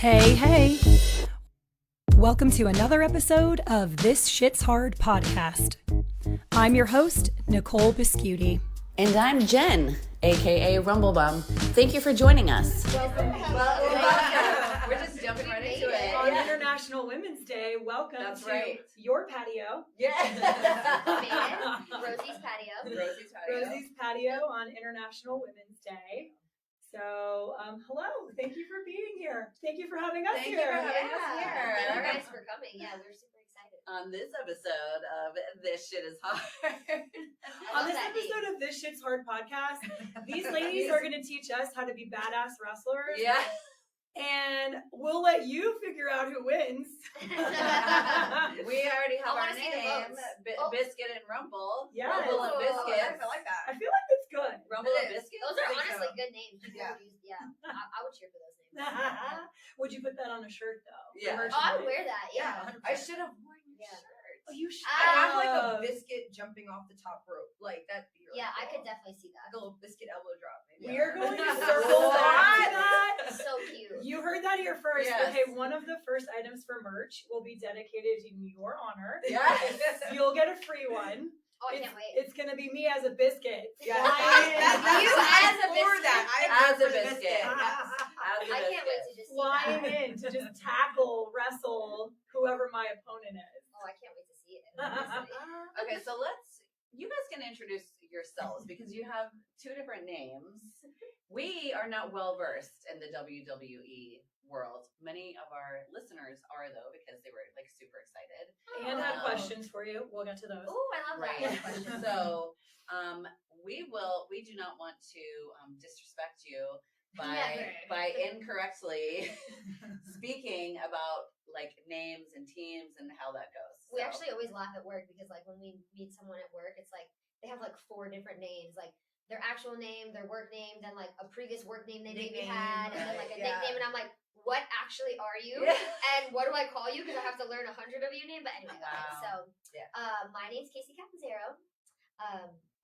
Hey. Welcome to another episode of This Shit's Hard podcast. I'm your host, Nicole Biscuiti. And I'm Jen, aka Rumblebum. Thank you for joining us. Welcome. We're just jumping right into it. On International Women's Day, welcome to your patio. Yeah. Rosie's patio. Rosie's patio on International Women's Day. So, hello. Thank you for being here. Thank you for having us here. Thank you guys for coming. Yeah, we're super excited. On this episode of This Shit is Hard. On this episode of This Shit's Hard podcast, these ladies are going to teach us how to be badass wrestlers. Yeah. And we'll let you figure out who wins. We already have our see the name, votes. Biscuit and Rumble. Yes. Rumble and Biscuit. I like that. I feel like it's good. Rumble and Biscuit. Those are honestly good names. I would cheer for those names. Would you put that on a shirt though? Yeah. Oh, I would wear that. Yeah. I should have worn your shirt. Oh, you should. I have like a biscuit jumping off the top rope. Like that'd be really I cool. could definitely see that. Like a little biscuit elbow drop. Maybe. We are going to circle back to that. So cute. You heard that here first. Yes. Okay, one of the first items for merch will be dedicated in your honor. Yes. You'll get a free one. Oh, I can't wait. It's gonna be me as a biscuit. Yeah. You as a biscuit. As a biscuit. I can't wait to just see Flying that. in to just tackle, wrestle whoever my opponent is. Oh, I can't wait to see it. Okay, so you guys can introduce yourselves because you have two different names. We are not well versed in the WWE world. Many of our listeners are though, because they were like super excited. And had questions for you. We'll get to those. Oh, I love that. Right. So, we do not want to disrespect you by incorrectly speaking about like names and teams and how that goes. We actually always laugh at work because like when we meet someone at work, it's like they have like 4 different names, like their actual name, their work name, then like a previous work name they maybe had, and then like a nickname, and I'm like, what actually are you? Yeah. And what do I call you? Because I have to learn 100 of your name. But anyway, Wow. my name's Casey Catanzaro,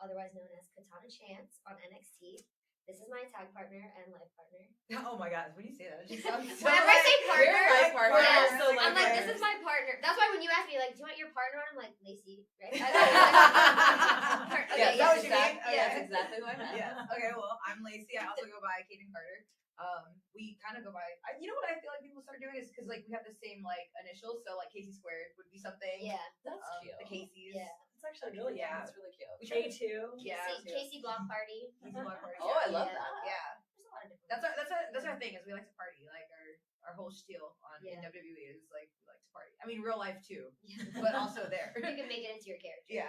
otherwise known as Katana Chance on NXT. This is my tag partner and life partner. Oh my God! When you say that, it just sounds so Whenever I say partner, You're my partner. yes, So I'm like, like this is my partner. That's why when you ask me, like, do you want your partner on? I'm like, Lacey, right? Yes, that what you mean? That's exactly what I meant. Yes. Okay. Well, I'm Lacey. I also go by Kayden Carter. We kind of go by. You know what I feel like people start doing is because like we have the same like initials, so like Casey squared would be something. Yeah. That's cute. The Casey's. Yeah. It's actually really Yeah. That's really cute. K2. Yeah. Casey Block Party. Casey Block Party. Oh, I love Yeah. that. Yeah. There's a lot of different That's our thing is we like to party. Like our whole spiel on in WWE is like we like to party. I mean real life too, but also there. You can make it into your character. Yeah.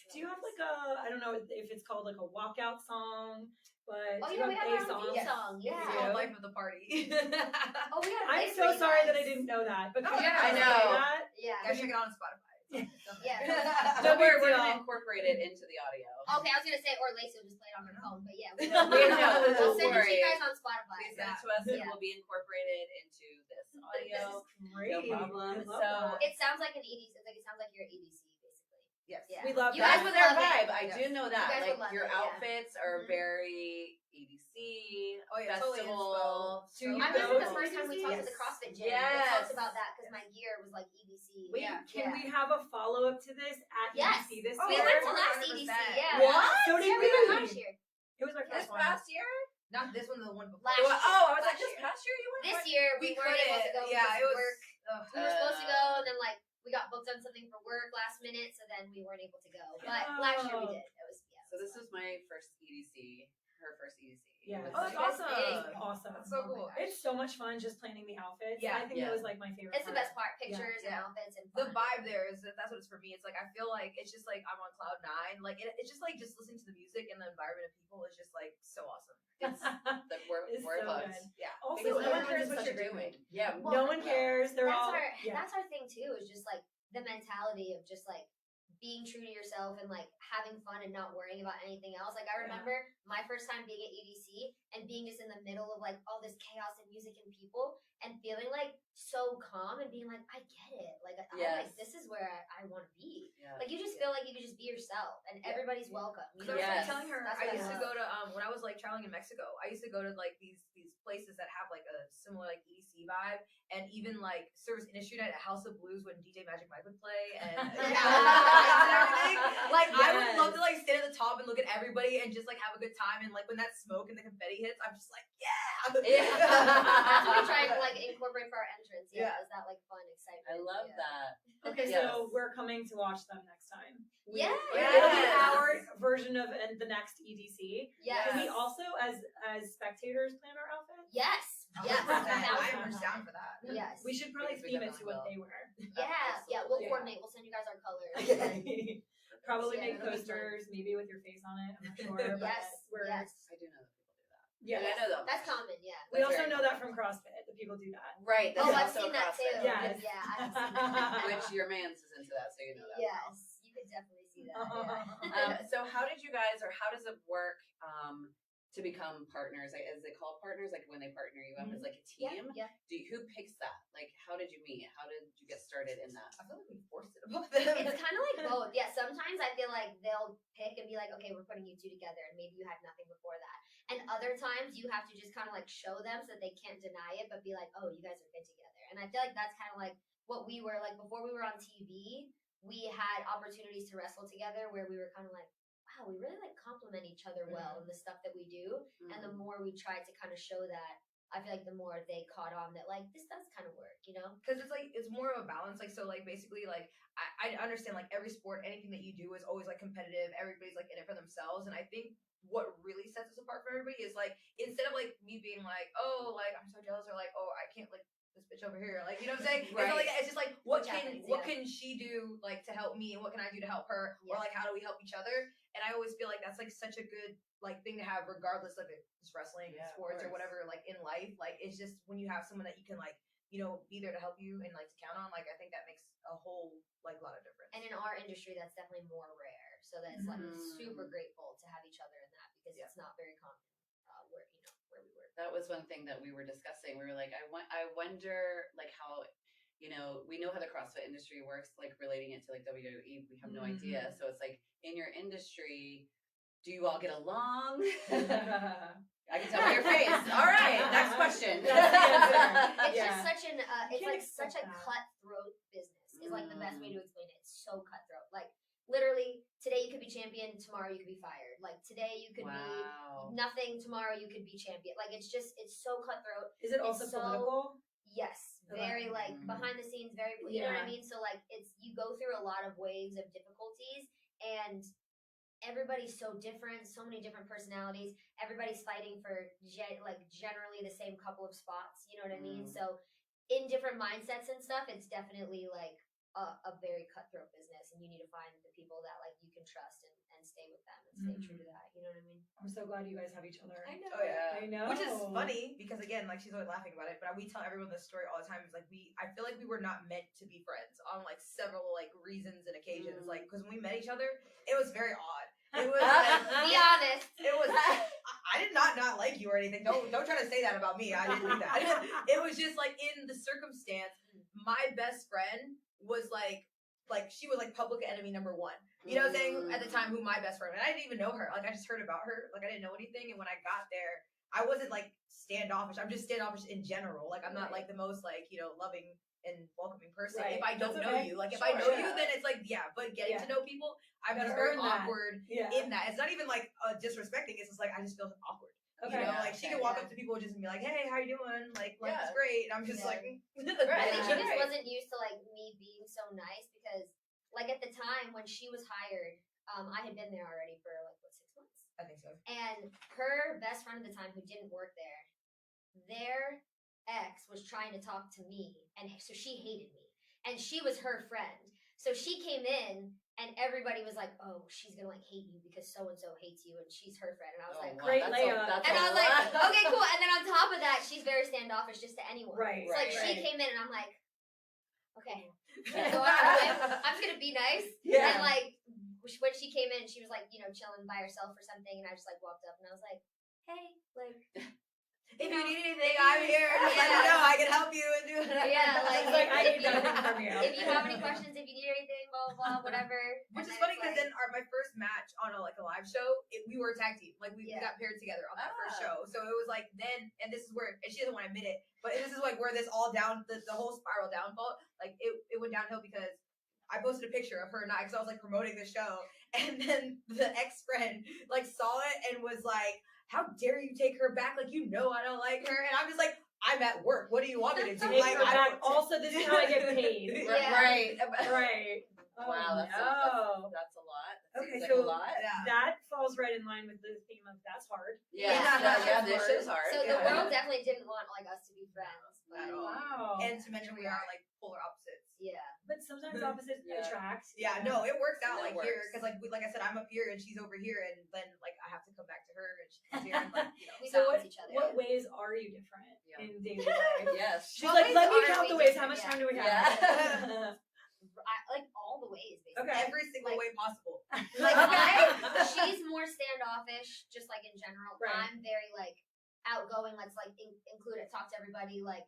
Do you have like I don't know if it's called like a walkout song, but Oh do yeah, you we have have a our own theme song. It's Yeah. called Life of the Party. Oh, we got. I'm so sorry that I didn't know that. But No, could you yeah, say I know. that? Yeah. Guys, check it out on Spotify. Yeah. No, we're big going to deal. incorporate it into the audio. Okay, I was gonna say, or Lacey will just play it on her phone, but yeah, We know, we'll don't send it to worry. you guys on Spotify. Please send it to us and Yeah. it will be incorporated into this audio. Great. No problem. I love So that. It sounds like an EDC. Like it sounds like you're EDC basically. Yes. Yeah. We love You that. guys would their love vibe. it. I do know that. You guys Like would love your it, yeah. outfits are Mhm. very EDC Oh yeah, totally festival. Do you I go remember the to first time we talked at the EDC? CrossFit gym. We Yes. talked about that because my gear was like EDC. Wait, Yeah. can we have a follow up to this at Yes. EDC this Oh, We year? went to last 100%. EDC. Yeah. What? So did Yeah, we went we. last year. It was my This first one. past year? Not this one, the one before. Last year. Oh, I was like, Last this year. past year you went? This year we weren't able to go Yeah, because it was. of work. We were supposed to go, and then like we got booked on something for work last minute, so then we weren't able to go. But last year we did. It was So this was my first EDC, her first EDC. Yeah. It Oh, was that's like- awesome. Awesome. That's so cool. It's so much fun just planning the outfits. Yeah. I think Yeah. that was like my favorite It's the part. best part. Pictures and Yeah. outfits and The fun. vibe there is that's what it's for me. It's like I feel like it's just like I'm on cloud 9. Like it's just like just listening to the music and the environment of people is just like so awesome. It's like we're It's hooked. so good. Yeah. Also, Because no one everyone cares does what such you're a great doing. thing. Yeah. Well, No one cares. They're all that's our thing too, is just like the mentality of just like being true to yourself and like having fun and not worrying about anything else. Like I remember my first time being at EDC and being just in the middle of like all this chaos and music and people and feeling like so calm and being like, I get it. Like I like this is where I want to be. Yeah. Like you just feel like you can just be yourself and everybody's welcome. You So know? I Yes. was telling her That's I what I used to love. go to when I was like traveling in Mexico. I used to go to like these places that have like a similar like EDC vibe, and even like service industry night at House of Blues when DJ Magic Mike would play, and everything. Like I would love to like sit at the top and look at everybody and just like have a good time. And like when that smoke and the confetti hits, I'm just like, That's what we try to like incorporate for our entrance. Yeah, is that like fun, excitement? I love that. Okay, so we're coming to watch them next time. Yeah. It'll be our version of the next EDC. Yes. Can we also, as spectators, plan our outfits? Yes. Yes. I'm down for that. Yes. We should probably Because we theme it to definitely what will. they wear. Yeah. We'll Yeah. coordinate. We'll send you guys our colors. Probably Yeah, make that'll be posters, maybe with your face on it. I'm not sure. but Yes. we're- Yes. I do know that people do that. Yeah. I know that. That's common. Yeah. We That's also very know that from CrossFit, that people do that. Right. That's Oh, I've also seen that too. CrossFit. Yes. Yeah, I've seen that. Which your man's is into that, so you know that. Yes, you could definitely see that. Yeah. So how did you guys, or how does it work to become partners? Like, is it called partners? Like when they partner you up as like a team? Yeah. Who picks that? Like, how did you meet? How did you get started in that? I feel like we forced it above them. It's kind of like both. Yeah, sometimes I feel like they'll pick and be like, okay, we're putting you two together, and maybe you had nothing before that. And other times you have to just kind of like show them so that they can't deny it, but be like, oh, you guys are good together. And I feel like that's kind of like what we were like before we were on TV. We had opportunities to wrestle together where we were kind of like, wow, we really like complement each other well in the stuff that we do. And the more we tried to kind of show that, I feel like the more they caught on that like this does kind of work, you know? Because it's like it's more of a balance. Like so, like basically, like I understand like every sport, anything that you do is always like competitive. Everybody's like in it for themselves, and I think what really sets us apart from everybody is like instead of like me being like, oh, like I'm so jealous, or like, oh, I can't like this bitch over here, like you know what I'm saying? Right. It's just like what Which can happens, what yeah. can she do like to help me, and what can I do to help her, or Yeah. like how do we help each other? And I always feel like that's like such a good like thing to have, regardless of it, it's wrestling, Yeah, of sports, or course. whatever. Like in life, like it's just when you have someone that you can like be there to help you and like to count on. Like I think that makes a whole like lot of difference. And in our industry, that's definitely more rare. So that's like Mhm. super grateful to have each other in that because Yeah. it's not very common where where we work. That was one thing that we were discussing. We were like, I wonder like how, we know how the CrossFit industry works, like relating it to like WWE. We have no idea. So it's like in your industry, do you all get along? I can tell by your face. All right, next question. That's the answer. It's Yeah. just such an it's can't like such a expect that. cutthroat business is like the best way to explain it. It's so cutthroat. Like literally today you could be champion, tomorrow you could be fired. Like today you could Wow. be nothing, tomorrow you could be champion. Like it's so cutthroat. Is it also It's so- political? Yes, very like Mhm. behind the scenes, very you know what I Yeah. mean. So like it's you go through a lot of waves of difficulties, and everybody's so different, so many different personalities. Everybody's fighting for generally the same couple of spots. You know what I mean? Mm. So in different mindsets and stuff, it's definitely like a very cutthroat business, and you need to find the people that like you can trust and stay with them and stay true to that. You know what I mean? I'm so glad you guys have each other. I know. Oh yeah. I know. Which is funny because again, like she's always laughing about it, but we tell everyone this story all the time. It's like I feel like we were not meant to be friends on like several like reasons and occasions. Like because when we met each other, it was very odd. It was like, Be honest. it was. I did not like you or anything. Don't try to say that about me. I didn't do that. It was just like in the circumstance. My best friend was like she was like public enemy number one. You know what I'm saying? At the time, who my best friend, and I didn't even know her. Like I just heard about her. Like I didn't know anything. And when I got there, I wasn't like standoffish. I'm just standoffish in general. Like I'm not like the most like loving and welcoming person. Right. If I don't That's know okay. you, like if I know Sure. you, then it's like but getting to know people, I'm Gotta just very earn that. awkward Yeah. in that. It's not even like disrespecting. It's just like I just feel awkward. Okay. You know, like she can walk Yeah. up to people and just be like, "Hey, how you doing? Like life is Yeah. great." And I'm just Yeah. like, I Right. think she Yeah. just wasn't used to like me being so nice because like at the time when she was hired, I had been there already for like 6 months. I think so. And her best friend at the time who didn't work there, their ex was trying to talk to me, and so she hated me. And she was her friend. So she came in and everybody was like, "Oh, she's gonna like hate you because so and so hates you and she's her friend." And I was like, Great layup. and I was like, okay, cool. And then on top of that, she's very standoffish just to anyone. Right. So like she right. came in and I'm like, okay, so I'm just gonna be nice. Yeah. And like when she came in, she was like, chilling by herself or something, and I just like walked up and I was like, hey, like. If you need anything, I'm here. Just let me know. I can help you and do it. Yeah, She's like, I need if you- nothing from you. If you have any questions, if you need anything, blah blah blah whatever. Which And is funny because it's then my first match on a live show, we were a tag team. Like we got paired together on that first show. So it was like then, and this is where, and she doesn't want to admit it, but this is like where this all down, the whole spiral downfall, like it went downhill because I posted a picture of her and I, because I was like promoting the show, and then the ex-friend like saw it and was like, "How dare you take her back? Like, you know I don't like her." And I'm just like, "I'm at work. What do you want me to do?" Take Like, her back. Also, this is how I get paid. Yeah. Right. Right. Wow, that's no. that's a lot. That Okay, seems so like a lot. Yeah. that falls right in line with the theme of that's hard. Yeah, this is hard. So the world definitely didn't want like us to be friends. At But, all. Wow. And to mention we are like polar opposites. yeah. But sometimes opposites Yeah. attract. Yeah, no, it works out It like here works. because like I said, I'm up here and she's over here, and then like I have to come back to her and she's here, and like We So balance each other. what ways are you different Yeah. in daily life? Yes. She's What like, ways let me are count we the ways. How different? much Yeah. time do we have? Like all the ways, basically. Okay. every single way possible. Like Okay. she's more standoffish, just like in general. Right. I'm very like outgoing. Let's like include it, talk to everybody. Like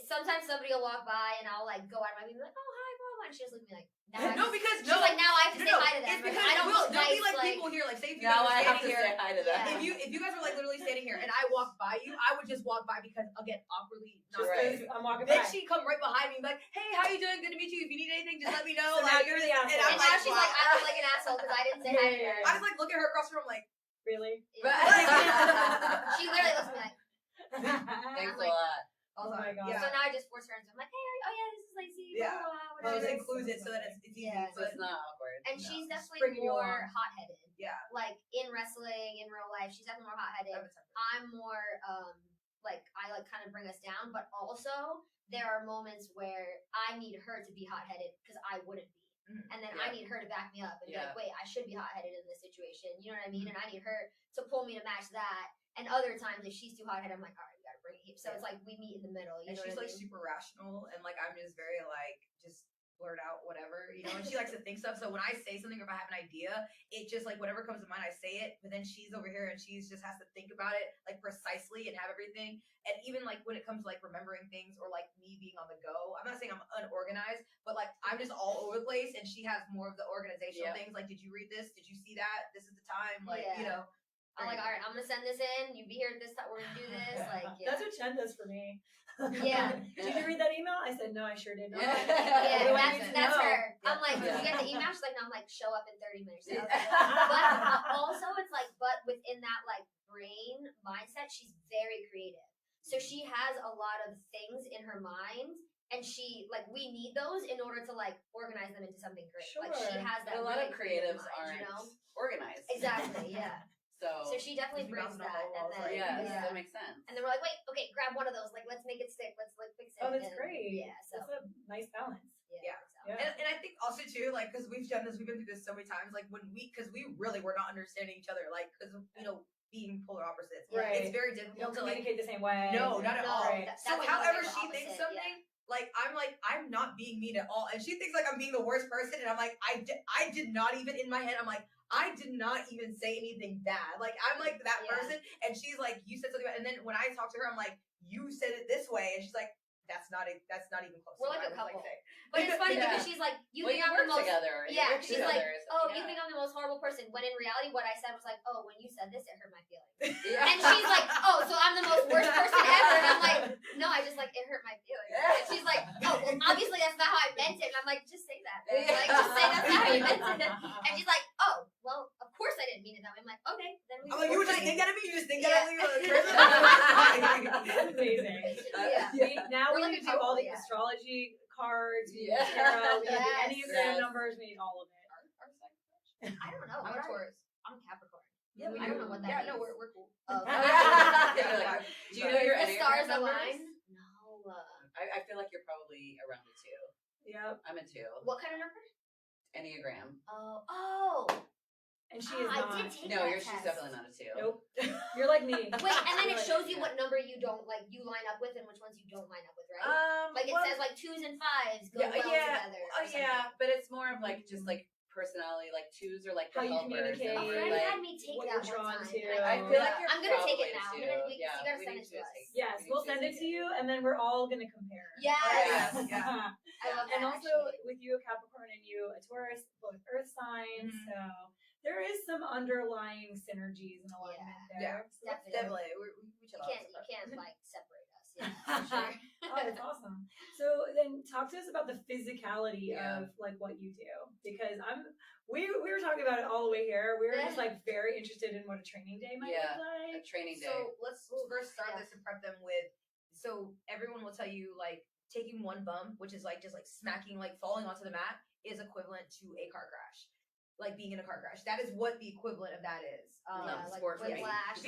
sometimes somebody will walk by and I'll like go out of my way and be like, "Oh hi, blah," and she just look at me like, "Now I No, have to-" because she's like, "Now I have to say hi to them." It's Like, because I don't there'll look be nice, like people here, like say if you Now guys I are have to standing say here. hi to them. Yeah. If you guys were like literally standing here and I walk by you, I would just walk by because again awkwardly not Just Right. because I'm walking Then by. she'd come right behind me and be like, "Hey, how you doing? Good to meet you. If you need anything, just let me know." So now like you're the and asshole. I'm And now like, she's wow. like, I look like an asshole because I didn't say hi to her. I was like looking at her across the room like, Really? She literally looks at me like, Thanks I'm like, a lot. Oh my God. Yeah. so now I just force her into. I'm like, "Hey, oh yeah, this is Lacey." Yeah. Blah, blah, blah, Well, whatever. it includes it so that it's easy. Yeah. So it's not awkward. And No. she's Just definitely bringing you more along. hot-headed. Yeah. Like in wrestling, in real life, she's definitely more hot-headed. I'm more like I like kind of bring us down, but also there are moments where I need her to be hot-headed because I wouldn't be. And then I Yeah. need her to back me up and be Yeah. like, "Wait, I should be hot-headed in this situation." You know what I mean? And I need her to pull me to match that. And other times, if she's too hot-headed, I'm like, "All right, you gotta bring it here." So it's like we meet in the middle. You And know she's what I like mean? super rational, and like I'm just very like just blurt out whatever, you know. And she likes to think stuff. So when I say something or if I have an idea, it just like whatever comes to mind, I say it. But then she's over here and she's just has to think about it like precisely and have everything. And even like when it comes to like remembering things or like me being on the go, I'm not saying I'm unorganized, but like I'm just all over the place. And she has more of the organizational Yep. things. Like, did you read this? Did you see that? This is the time. Like, you Yeah. know. I'm like, "All right, I'm gonna send this in. You be here at this time. We're gonna do this." Like, yeah. That's what Chen does for me. Yeah. Did you read that email? I said, no, I sure did not. Yeah. Yeah, What do I need to that's know? her. I'm like, "Did you Yeah. get the email?" She's like, "No." I'm like, "Show up in 30 minutes." Yeah. But also, it's like, but within that like brain mindset, she's very creative. So she has a lot of things in her mind, and she like we need those in order to like organize them into something great. Like she Sure. has that. But a lot really of creative creatives mind, aren't you know? organized. Exactly. Yeah. So So she definitely If you brings bounce it off that, all and walls, then like, yes, yeah. that makes sense. And then we're like, "Wait, okay, grab one of those. Like, let's make it stick. Let's like fix it." Oh, that's And, great. Yeah. So That's a nice balance. Yeah. so. Yeah. And I think also too, like, because we've done this, we've been through this so many times. Like when because we really were not understanding each other, like because you know being polar opposites, Right. it's very You difficult don't to like. communicate the same way. No, not at No, all. Right. So that's however another she opposite, thinks yeah. something, like I'm not being mean at all, and she thinks like I'm being the worst person, and I'm like I did not even in my head. I'm like I did not even say anything bad. Like I'm like that Yeah. person, and she's like you said something bad, and then when I talk to her, I'm like you said it this way, and she's like that's not even close. We're to like what a I was, couple. saying. But it's funny Yeah. because she's like, "You Well, think you I'm the work most." together. You Yeah, work she's together, like, so, "Oh, yeah. you think I'm the most horrible person?" When in reality, what I said was like, "Oh, when you said this, it hurt my feelings." Yeah. And she's like, "Oh, so I'm the most worst person ever." And I'm like, "No, I just like it hurt my feelings." And she's like, "Oh, well, obviously that's not how I meant it." And I'm like, "Just say that. Man. Like, just say that's not how you meant it." And she's like, "Oh, well, of course I didn't mean it that way." I'm like, "Okay, then we." I'm like you would just think that of me. You just think that of me. That's amazing. Yeah. Now We're we like need to a do all couple, the yeah. astrology cards, we Yeah. need tarot, we need Yes. any of the Yes. numbers, we need all of it. I don't know. I'm a What are- Taurus. I'm a Capricorn. Yeah, I don't know what that Yeah, means. no, we're cool. Oh, Yeah, do you know your the Enneagram stars numbers? align? No. I feel like you're probably around a 2. Yep. I'm a 2. What kind of number? Enneagram. Oh. And she is I not. did take No, that she's test. definitely not a 2. Nope. You're like me. Wait, and then it Right. shows you what number you don't like. You line up with, and which ones you don't line up with, right? Like it well, says like 2s and 5s go well yeah, together. or oh yeah, but it's more of like just like personality like twos are like the How you helpers. communicate, And A we're friend like, had me take what that you're one drawn time. to. and I feel like you're I'm gonna take probably it now. too. You gotta we send need it to us. take- Yes, we need we'll send it to take you, and then we're all gonna compare. Yes. Yeah. I love that. And also actually. with you a Capricorn and you a Taurus, both Earth signs, Mhm. so there is some underlying synergies and alignment Yeah. there. So that's Definitely. We chill You out. can't like separate us. Yeah, for sure. Oh, that's awesome. So then talk to us about the physicality Yeah. of like what you do, because we were talking about it all the way here. We were just like very interested in what a training day might Yeah. look a like. training day. So let's first start Yeah. this and prep them with. So everyone will tell you like taking one bump, which is like just like smacking, like falling onto the mat, is equivalent to a car crash. Like being in a car crash. That is what the equivalent of that is. Not like sport for me. whiplash.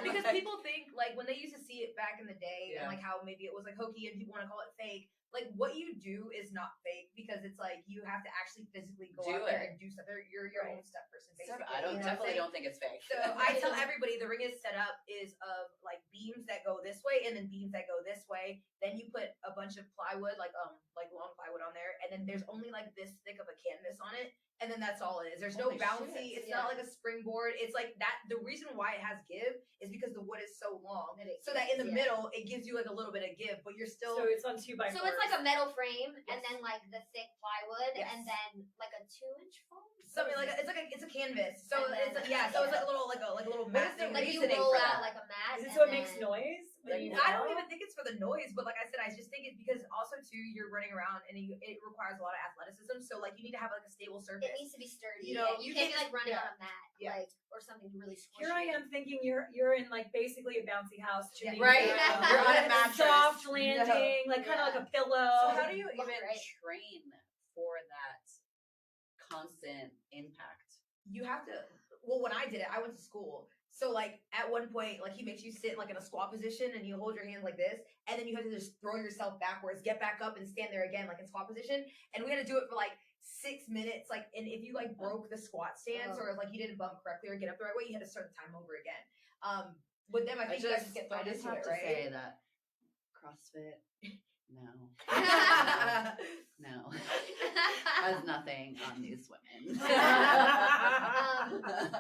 Because people think like when they used to see it back in the day Yeah. and like how maybe it was like hokey and people want to call it fake. Like what you do is not fake because it's like you have to actually physically go Do out there it. and do stuff. You're your own stuff person. Basically. I you know what I'm definitely saying? don't think it's fake. So I tell everybody the ring is set up is of like beams that go this way and then beams that go this way. Then you put a bunch of plywood, like long plywood on there, and then there's only like this thick of a canvas on it, and then that's all it is. There's no Holy bouncy. shit. It's not like a springboard. It's like that. The reason why it has give is because the wood is so long, That it so that in the gives, yeah. middle it gives you like a little bit of give, but you're still. So it's on 2x4s. So it's like a metal frame and Yes. then like the thick plywood Yes. and then like a 2-inch foam. Something like it's a canvas. So And then- it's so it's like a little mat the thing. Like you reasoning roll for out that? like a mat. Is it and so it makes then- noise? when you I don't fall? even think it's for the noise, but like I said, I just think it's because also too you're running around and it requires a lot of athleticism. So like you need to have like a stable surface. It needs to be sturdy. You know, you you can't be can't like running yeah. on a mat, Yeah. like or something really squishy. Here I am thinking you're in like basically a bouncy house. Yeah. Janine Right. style. You're on a Like mattress. soft landing, like kind of Yeah. like a pillow. So how do you Love even it. train for that constant impact? You have to. Well, when I did it, I went to school. So like at one point, like he makes you sit like in a squat position and you hold your hands like this, and then you have to just throw yourself backwards, get back up, and stand there again like in squat position. And we had to do it for like 6 minutes. Like, and if you like broke the squat stance or like you didn't bump correctly or get up the right way, you had to start the time over again. With them, I think you guys just get thrown I just into have it, to right? say that CrossFit, no, no, has nothing on these women.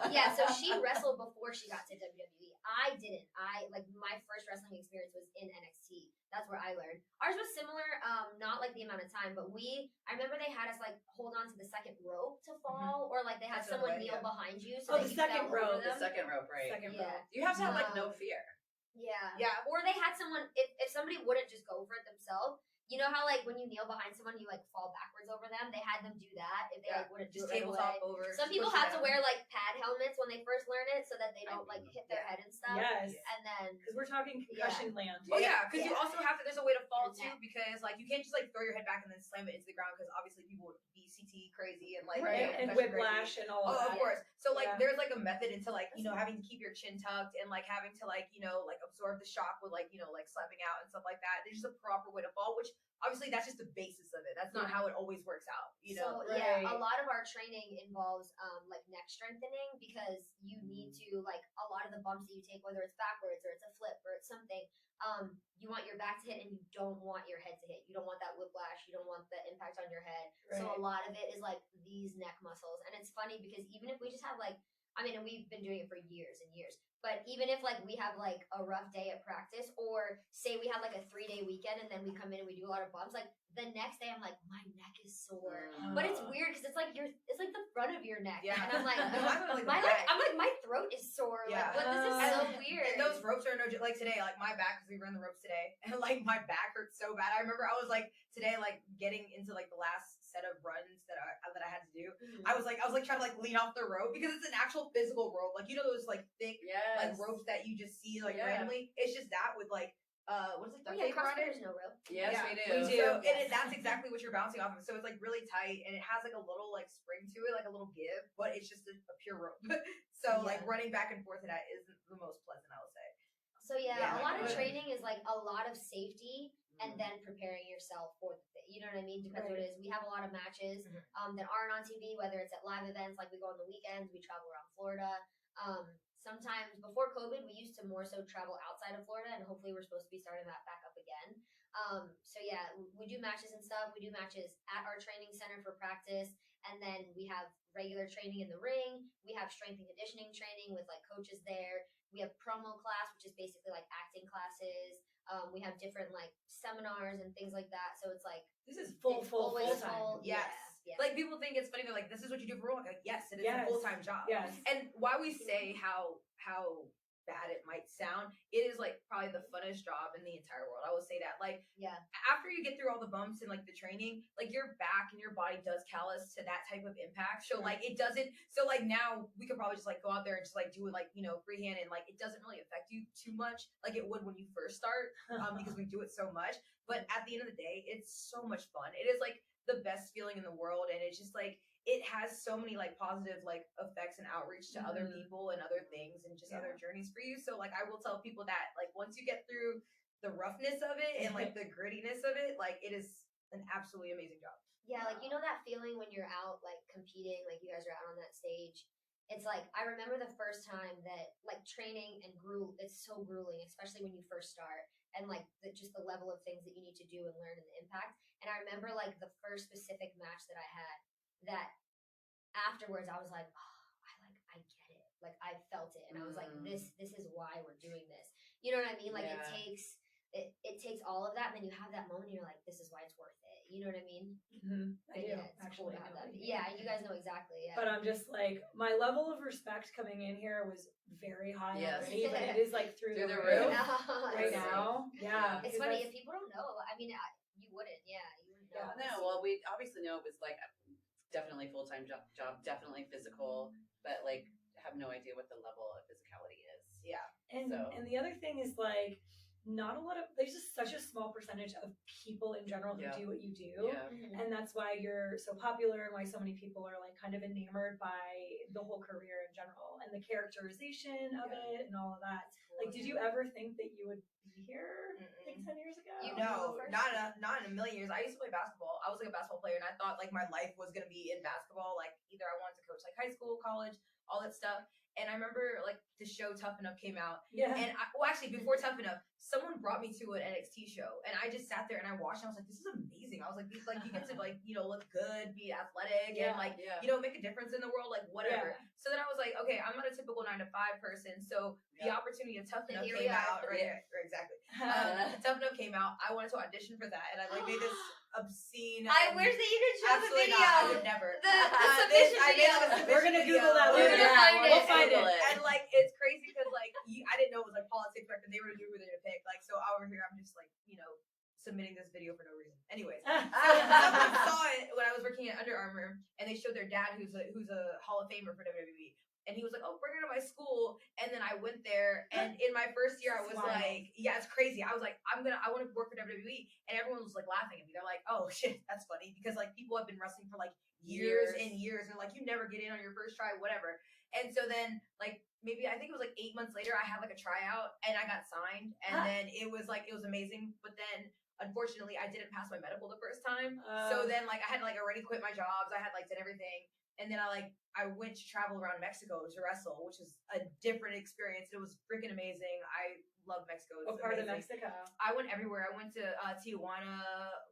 Yeah, so she wrestled before she got to WWE. I didn't. Like my first wrestling experience was in NXT. That's where I learned. Ours was similar, not like the amount of time, but I remember they had us like hold on to the second rope to fall, or like they had That's someone another way, kneel yeah. behind you so Oh, that the you second fell rope, over The them. second rope, right? Second Yeah. row. You have to have like no fear. Yeah. Yeah. Or they had someone if somebody wouldn't just go for it themselves. You know how like when you kneel behind someone, you like fall backwards over them. They had them do that if they like wouldn't do Just it right tabletop away. over. Some just people push have to down. wear like pad helmets when they first learn it, so that they I don't like do. hit their head and stuff. Yes, And then because we're talking concussion land. Oh yeah, because you Yeah. also have to. There's a way to fall Your too, neck. because like you can't just like throw your head back and then slam it into the ground, because obviously people would be CT crazy and like Right, you know, and concussion whiplash crazy. and all Oh, of of that. course. So like Yeah. there's like a method into like having to keep your chin tucked and like having to like like absorb the shock with like like slapping out and stuff like that. There's just a proper way to fall, which obviously that's just the basis of it. That's not how it always works out. You know. So yeah, Right. a lot of our training involves like neck strengthening, because you need to like a lot of the bumps that you take, whether it's backwards or it's a flip or it's something, you want your back to hit and you don't want your head to hit. You don't want that whiplash. You don't want the impact on your head. So a Right. lot of it is like these neck muscles, and it's funny because even if we just have like, I mean, and we've been doing it for years and years. But even if like we have like a rough day at practice, or say we have like a 3-day weekend and then we come in and we do a lot of bumps, like the next day I'm like, my neck is sore. But it's weird because it's like the front of your neck. Yeah. And I'm like, No, I'm like the my back. I'm like my throat is sore. Yeah. Like, what? This is so weird. And those ropes are no joke. Like today, like my back, because we ran the ropes today, and like my back hurts so bad. I remember I was like today, like getting into like the last set of runs that I had to do. I was like trying to like lean off the rope, because it's an actual physical rope. Like those like thick like ropes that you just see like randomly. It's just that with like what is it? Oh Duct yeah, tape around it? CrossFitters know rope. Yes, Yeah, we do. we do. So that's exactly what you're bouncing off of. So it's like really tight, and it has like a little like spring to it, like a little give, but it's just a pure rope. So like running back and forth to that isn't the most pleasant, I would say. So yeah, a lot of but- training is like a lot of safety and then preparing yourself for the thing. You know what I mean? Depends what it is. We have a lot of matches that aren't on TV, whether it's at live events, like we go on the weekends, we travel around Florida. Sometimes before COVID, we used to more so travel outside of Florida, and hopefully we're supposed to be starting that back up again. So yeah, we do matches and stuff. We do matches at our training center for practice, and then we have regular training in the ring. We have strength and conditioning training with like coaches there. We have promo class, which is basically like acting classes. We have different like seminars and things like that. So it's like This is full always time. full. Yes. Yeah. Like people think it's funny. They're like, "This is what you do for work." Like, yes, it is Yes. a full-time job. Yes. And why we say how bad it might sound, it is like probably the funnest job in the entire world. I will say that. Like, Yeah. after you get through all the bumps and like the training, like your back and your body does callous to that type of impact. So like it doesn't. So like now we could probably just like go out there and just like do it like freehand, and like it doesn't really affect you too much like it would when you first start because we do it so much. But at the end of the day, it's so much fun. It is like the best feeling in the world, and it's just like it has so many like positive like effects and outreach to other people and other things and just other journeys for you. So like I will tell people that like once you get through the roughness of it and like the grittiness of it, like it is an absolutely amazing job. Yeah, like that feeling when you're out like competing, like you guys are out on that stage. It's like I remember the first time that like training and it's so grueling, especially when you first start, and like just the level of things that you need to do and learn and the impact. And I remember like the first specific match that I had that afterwards I was like, oh, I get it. Like I felt it, and I was like, this is why we're doing this. You know what I mean? Like it takes all of that, and then you have that moment, and you're like, this is why it's worth it. You know what I mean? I do it's actually cool to have know. that. Yeah, you guys know exactly. Yeah. But I'm just like, my level of respect coming in here was very high already, but it is like through the roof right now. Yeah. It's funny if people don't know. I mean, you wouldn't. Yeah, you wouldn't know. No, well, we obviously know it was like definitely full-time job, definitely physical, but like have no idea what the level of physicality is. Yeah. And the other thing is like, not a lot of, there's just such a small percentage of people in general who do what you do. Yeah. And that's why you're so popular and why so many people are like kind of enamored by the whole career in general and the characterization of it and all of that. Like, did you ever think that you would be here like 10 years ago? No, not in a million years. I used to play basketball. I was like a basketball player, and I thought like my life was gonna be in basketball. Like either I wanted to coach like high school, college, all that stuff. And I remember like the show Tough Enough came out. Yeah. And actually before Tough Enough, someone brought me to an NXT show, and I just sat there and I watched, and I was like, this is amazing. I was like, you get to like, look good, be athletic, and like, make a difference in the world, like whatever. Yeah. So then I was like, okay, I'm not a typical 9-to-5 person. So the opportunity of Tough Enough here came we are. out. Right, exactly. Tough Enough came out. I wanted to audition for that, and I like made this obscene. I wish that you could show the absolutely video. not. I would never. The submission I made like a video. We're gonna submission Google that video. later. We'll find it. And like it's crazy because like I didn't know it was like politics back then. They were knew who they were gonna pick. Like so over here I'm just like submitting this video for no reason. Anyways, someone saw it when I was working at Under Armour, and they showed their dad who's a Hall of Famer for WWE. And he was like, oh, bring her to my school. And then I went there, and in my first year, I was like, yeah, it's crazy. I was like, I want to work for WWE. And everyone was like laughing at me. They're like, oh shit, that's funny. Because like people have been wrestling for like years and years. And like, you never get in on your first try, whatever. And so then like, maybe I think it was like 8 months later, I had like a tryout and I got signed. And then it was amazing. But then unfortunately, I didn't pass my medical the first time. So then like I had like already quit my jobs. I had like did everything. And then I went to travel around Mexico to wrestle, which is a different experience. It was freaking amazing. I love Mexico. What part of Mexico? I went everywhere. I went to Tijuana,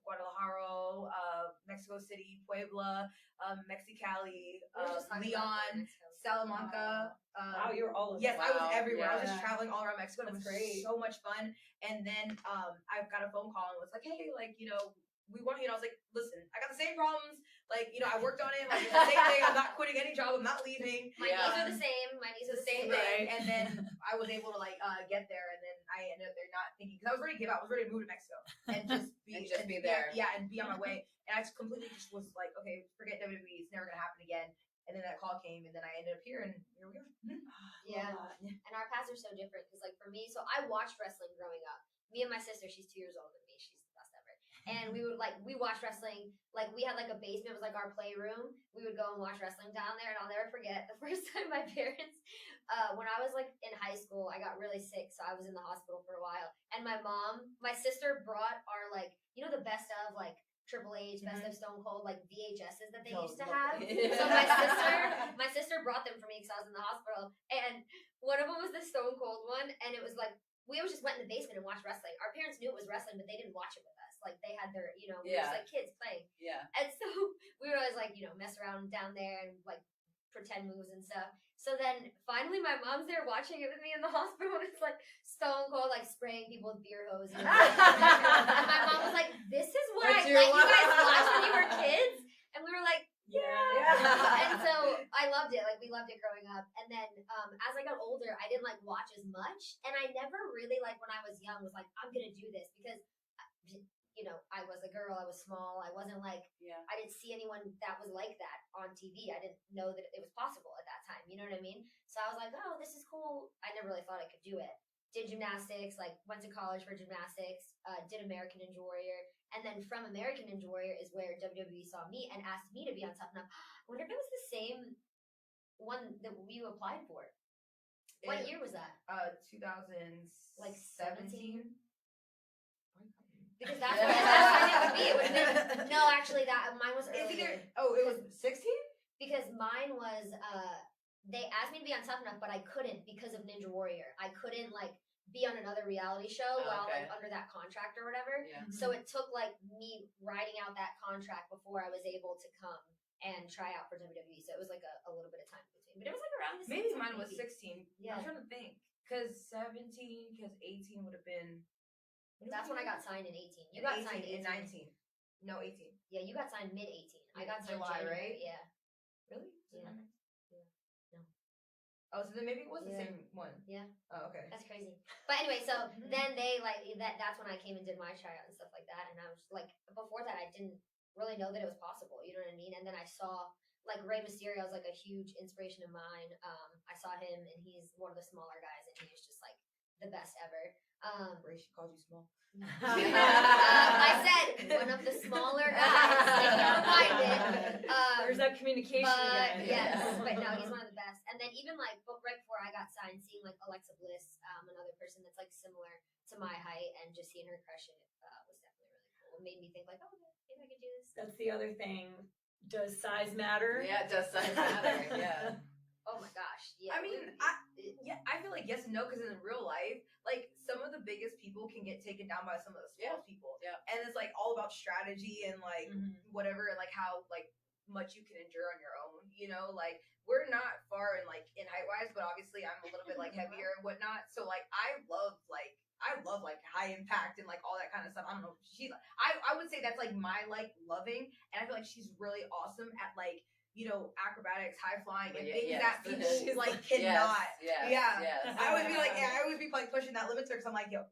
Guadalajara, Mexico City, Puebla, Mexicali, Leon, Salamanca. Wow, you were all over. Yes, I was everywhere. Yeah. I was just traveling all around Mexico. That's it was great. So much fun. And then I got a phone call and was like, hey, like, we want you. I was like, listen, I got the same problems. Like, I worked on it. Like, it's the same thing. I'm not quitting any job. I'm not leaving. My knees are the same. My knees are the same thing. And then I was able to like get there, and then I ended up there not thinking, because I was ready to give up. I was ready to move to Mexico and just be there. Yeah, and be on my way. And I completely just was like, okay, forget WWE. It's never gonna happen again. And then that call came, and then I ended up here, and here we are. Yeah. And our paths are so different because, like, for me, so I watched wrestling growing up. Me and my sister, she's 2 years older than me. She's the best ever. And we watched wrestling. Like, we had like a basement. It was like our playroom. We would go and watch wrestling down there. And I'll never forget the first time my parents, when I was like in high school, I got really sick. So I was in the hospital for a while. And my sister brought our like, the best of like Triple H, Best of Stone Cold, like VHSs that they used to have. So my sister brought them for me because I was in the hospital. And one of them was the Stone Cold one. And it was like we always just went in the basement and watched wrestling. Our parents knew it was wrestling, but they didn't watch it with us. Like they had their, we were Yeah. just like kids playing. Yeah. And so we were always like, mess around down there and like pretend moves and stuff. So then finally my mom's there watching it with me in the hospital and it's like stone cold, like spraying people with beer hoses. And my mom was like, this is what I let you guys watch when you were kids? And we were like, yeah. And so I loved it. Like we loved it growing up. And then as I got older, I didn't like watch as much. And I never really like when I was young was like, I'm gonna do this because I was a girl, I was small, I wasn't like I didn't see anyone that was like that on TV. I didn't know that it was possible at that time. You know what I mean? So I was like, oh, this is cool. I never really thought I could do it. Did gymnastics, like went to college for gymnastics, did American Ninja Warrior. And then from American Ninja Warrior is where WWE saw me and asked me to be on Tough Enough. I wonder if it was the same one that you applied for. What year was that? 2017. Like 17? Because that's when it would be. It would have been, no, actually, mine was earlier. It was 16? Because mine was, they asked me to be on Tough Enough, but I couldn't because of Ninja Warrior. I couldn't, like, be on another reality show while, like, under that contract or whatever. Yeah. So it took, like, me writing out that contract before I was able to come and try out for WWE. So it was, like, a little bit of time between. But it was, like, around the same Maybe time, mine was 16. Yeah. I'm trying to think. Because 17, because 18 would have been... That's when I got signed in 18. You got signed in 19. No, 18. Yeah, you got signed mid-18. I got signed July, January, right? Yeah. Really? Yeah. No. Oh, so then maybe it was the Yeah. same one. Yeah. Oh, okay. That's crazy. But anyway, so then they that's when I came and did my tryout and stuff like that. And I was like, before that, I didn't really know that it was possible. You know what I mean? And then I saw like Rey Mysterio was like a huge inspiration of mine. I saw him and he's one of the smaller guys and he was just like the best ever. Ray, she called you small. I said one of the smaller guys. If you rewind it. There's that communication But again. yes, but no, he's one of the best. And then even like right before I got signed, seeing like Alexa Bliss, another person that's like similar to my height, and just seeing her crush it was definitely really cool. It made me think like, oh, maybe I could do this. That's the other thing. Does size matter? Yeah, it does size matter. Yeah. Oh my gosh. Yeah. I mean, I feel like yes and no, because in real life, like some of the biggest people can get taken down by some of the smallest people. Yeah. And it's like all about strategy and like whatever, and like how like much you can endure on your own. Like we're not far in height wise, but obviously I'm a little bit like heavier and whatnot. So like I love high impact and like all that kind of stuff. I don't know. I would say that's like my like loving, and I feel like she's really awesome at like acrobatics, high flying, and things that people like cannot. Yes. I always be like, I always be like pushing that limiter because I'm like, you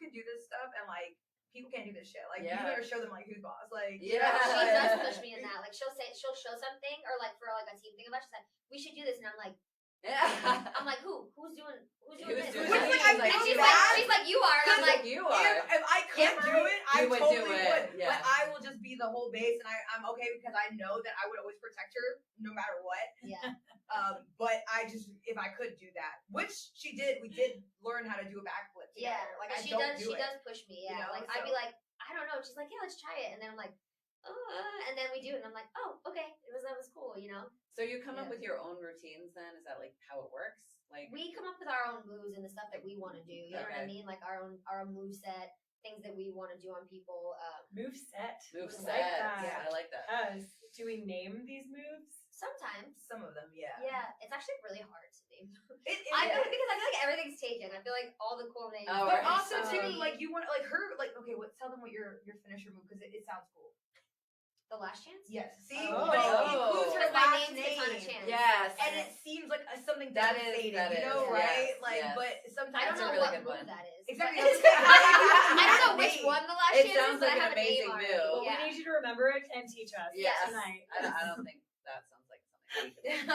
can do this stuff, and like people can't do this shit. Like you better show them like who's boss. Like she does push me in that. Like she'll show something, or like for like a team thing about. She said we should do this, and I'm like. I'm like, who's doing this? She's like, you are. And I'm like, you are. If I could do it, I totally would. Yeah. But I will just be the whole base, and I'm okay because I know that I would always protect her no matter what. Yeah. But if I could do that, which she did, we did learn how to do a backflip together. Yeah. Like she does push me. Yeah. Like I'd be like, I don't know. And she's like, yeah, let's try it. And then I'm like, and then we do it, and I'm like, oh, okay, that was cool, So you come up with your own routines then? Is that like how it works? Like we come up with our own moves and the stuff that we want to do. You know what I mean? Like our own move set, things that we want to do on people. Move set. I like that. Do we name these moves? Sometimes. Some of them, yeah. Yeah, it's actually really hard to name. I feel like everything's taken. I feel like all the cool names. Oh, but also too, like you want like her, like okay, tell them what your finisher move because it sounds cool. The Last Chance? Yes. See, but it includes her last name. Yes. And it seems like something that devastating, is, right? Yes, like, yes. but sometimes I don't know really what move that is. Exactly. I don't know which one the Last Chance is. It sounds like but an amazing move. Well, we need you to remember it and teach us tonight. I don't think that sounds like something we could do.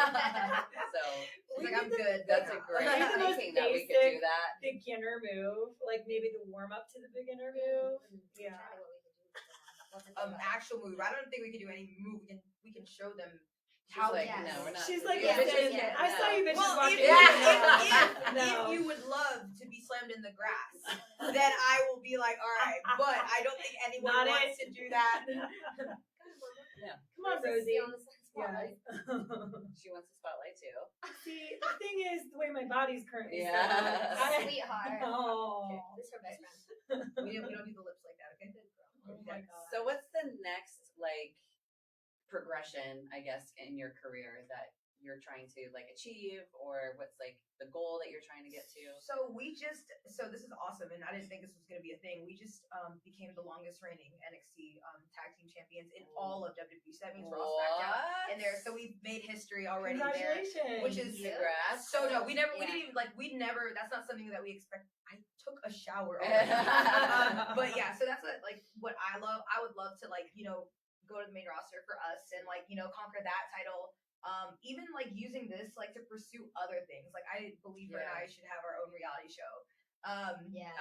So like, I'm good. That's a great thinking that we could do that. Beginner move, like maybe the warm up to the beginner move. Yeah. Actual move. I don't think we could do any move. We can show them how. Like, no, we're not. She's like, I saw you bitches walking. If you would love to be slammed in the grass, then I will be like, all right. But I don't think anyone wants to do that. Come on, Rosie. Spotlight. She wants the spotlight too. See, the thing is, the way my body's currently Yeah. set up, Sweetheart. Oh. This is her best friend. We don't do the lips like that, okay? Oh my god. So what's the next like progression, I guess, in your career that you're trying to like achieve, or what's like the goal that you're trying to get to? So this is awesome, and I didn't think this was going to be a thing. We just became the longest reigning NXT tag team champions in all of WWE. So that means Raw, SmackDown, and there. So we've made history already there, Congratulations. which is Congrats. so no, we Yeah. didn't even that's not something that we expect. I took a shower, but yeah, so that's what I love. I would love to go to the main roster for us and conquer that title. Even using this to pursue other things. I believe her and I should have our own reality show.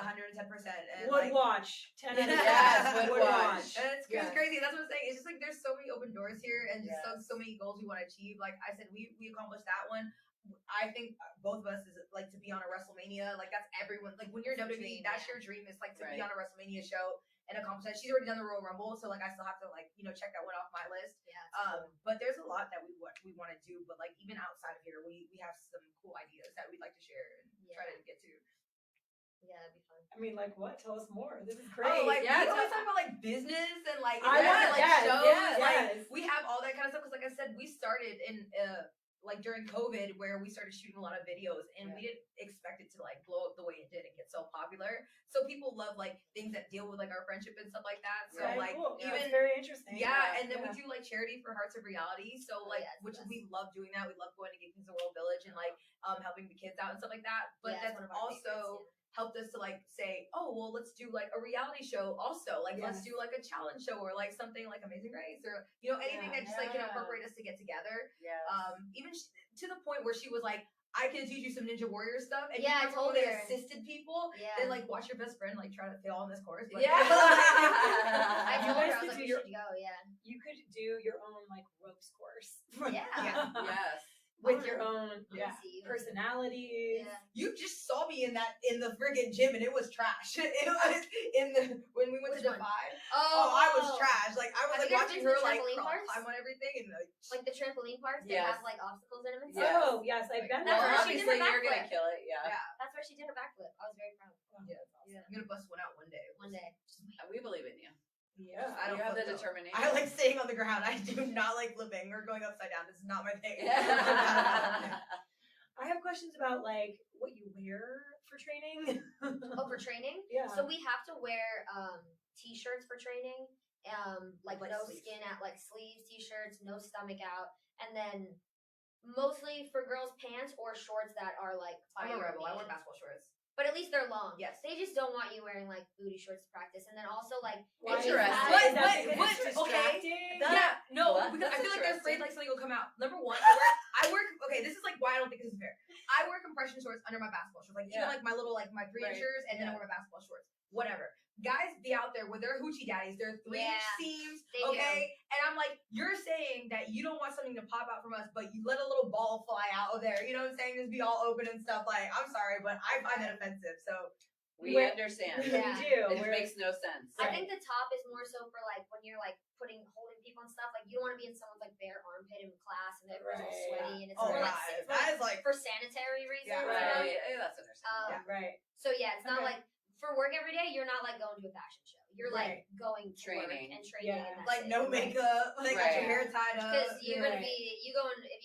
110%. And Would watch 10 out of 10. Yes, would watch. And it's Yes. crazy. That's what I'm saying. It's just there's so many open doors here, and just Yes. so many goals we want to achieve. Like I said, we accomplished that one. I think both of us is to be on a WrestleMania. That's everyone. When you're in WWE, that's your dream. Is to be on a WrestleMania show and accomplish that. She's already done the Royal Rumble, so I still have to check that one off my list. Yeah. But there's a lot that we want to do. But even outside of here, we have some cool ideas that we'd like to share and try to get to. Yeah, that'd be fun. I mean, what? Tell us more. This is great. Oh, Yeah, we always talk about business and I want shows. yes. We have all that kind of stuff because, like I said, we started in during COVID where we started shooting a lot of videos, and we didn't expect it to blow up the way it did and get so popular. So people love things that deal with our friendship and stuff like that. So cool. even It's very interesting. and then we do charity for Hearts of Reality. So which yes. we love doing that. We love going to Gay Kids World Village and helping the kids out and stuff like that. But Yeah, it's that's one of our also favorites, helped us to say, oh well, let's do a reality show also. Let's do a challenge show or something like Amazing Race or anything that just can incorporate us to get together. Yeah. Even to the point where she was like, I can teach you some Ninja Warrior stuff. And Yeah, I you told they her. assisted people. Yeah. Then watch your best friend try to fail on this course. But, Yeah. I You told her, guys I was could like, do we your- should go, yeah. You could do your own ropes course. Yeah. Yes. With your own Easy. personalities. Yeah. you just saw me in the friggin' gym and it was trash. It was when we went Which to one? Defy. Oh, I was trash. I was Have you guys watching been to her the trampoline cross parks? climb on everything and Like the trampoline parks, they Yes. have obstacles in them and Yes. stuff. Oh, yes, I've been That's Well, where there. she did obviously her you're gonna backflip. kill it. Yeah. That's where she did her backflip. I was very proud of her. I'm gonna bust one out one day. One day. Just wait. We believe in you. Yeah. I don't You have the flip, though. determination. I like staying on the ground. I do not like flipping or going upside down. This is not my thing. I have questions about what you wear for training. Oh, for training? Yeah. So we have to wear t-shirts for training. Like No sleeves. skin out, sleeves, t-shirts, no stomach out, and then mostly for girls pants or shorts that are I'm a rebel. I wear polyurethane. basketball shorts. But at least they're long. Yes. They just don't want you wearing booty shorts to practice, and then also Why Interesting. is that? What? Is that What? because What? it's Okay. distracting? Yeah, no, What? because I That's feel they're afraid interesting. something will come out. Number one, I work. Okay, this is why I don't think this is fair. I wear compression shorts under my basketball shorts, Yeah. even my little my 3-inchers, Right. and then I wear my basketball shorts. Whatever. Guys be out there with their hoochie daddies, their 3-inch Yeah, seams, they okay? And I'm like, you're saying that you don't want something to pop out from us, but you let a little ball fly out of there. You know what I'm saying? Just be all open and stuff. I'm sorry, but I find that offensive. So We Where- understand. Yeah. We do. It makes no sense. I think the top is more so for when you're holding people and stuff. You don't want to be in someone's bare armpit in class and everyone's all Right. sweaty and it's oh more god, it's that is for sanitary reasons. Yeah, you know? Right. That's understandable. Right. So yeah, it's not Okay. for work every day. You're not going to a fashion show. You're Right. going to Training. work and training. Yeah. And that's it. no makeup, got your Right. hair tied up. Because you're Right. gonna be if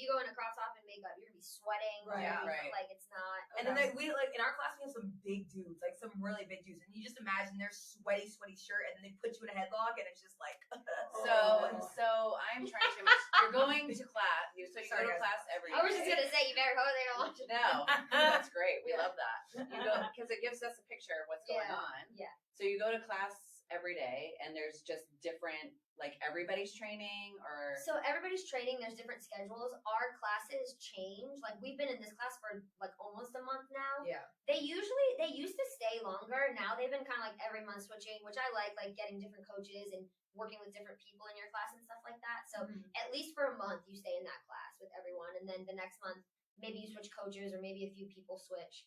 you go in a crop top and makeup, you're gonna be sweating. Right. Yeah, right. It's not. And then we in our class we have some big dudes, some really big dudes, and you just imagine their sweaty shirt, and then they put you in a headlock, and it's just So I'm trying to. You're going to class. So you Sorry, go to guys. class every I was just day. gonna say you better go there and watch it. No, that's great. We Yeah. love that. You go because it gives us a picture of what's going Yeah. on. Yeah. So you go to class every day, and there's just different, everybody's training, or So everybody's training. There's different schedules. Our classes change. We've been in this class for almost a month now. yeah. They used to stay longer. Now they've been kind of every month switching, which I like getting different coaches and working with different people in your class and stuff like that. So at least for a month you stay in that class with everyone, and then the next month maybe you switch coaches or maybe a few people switch.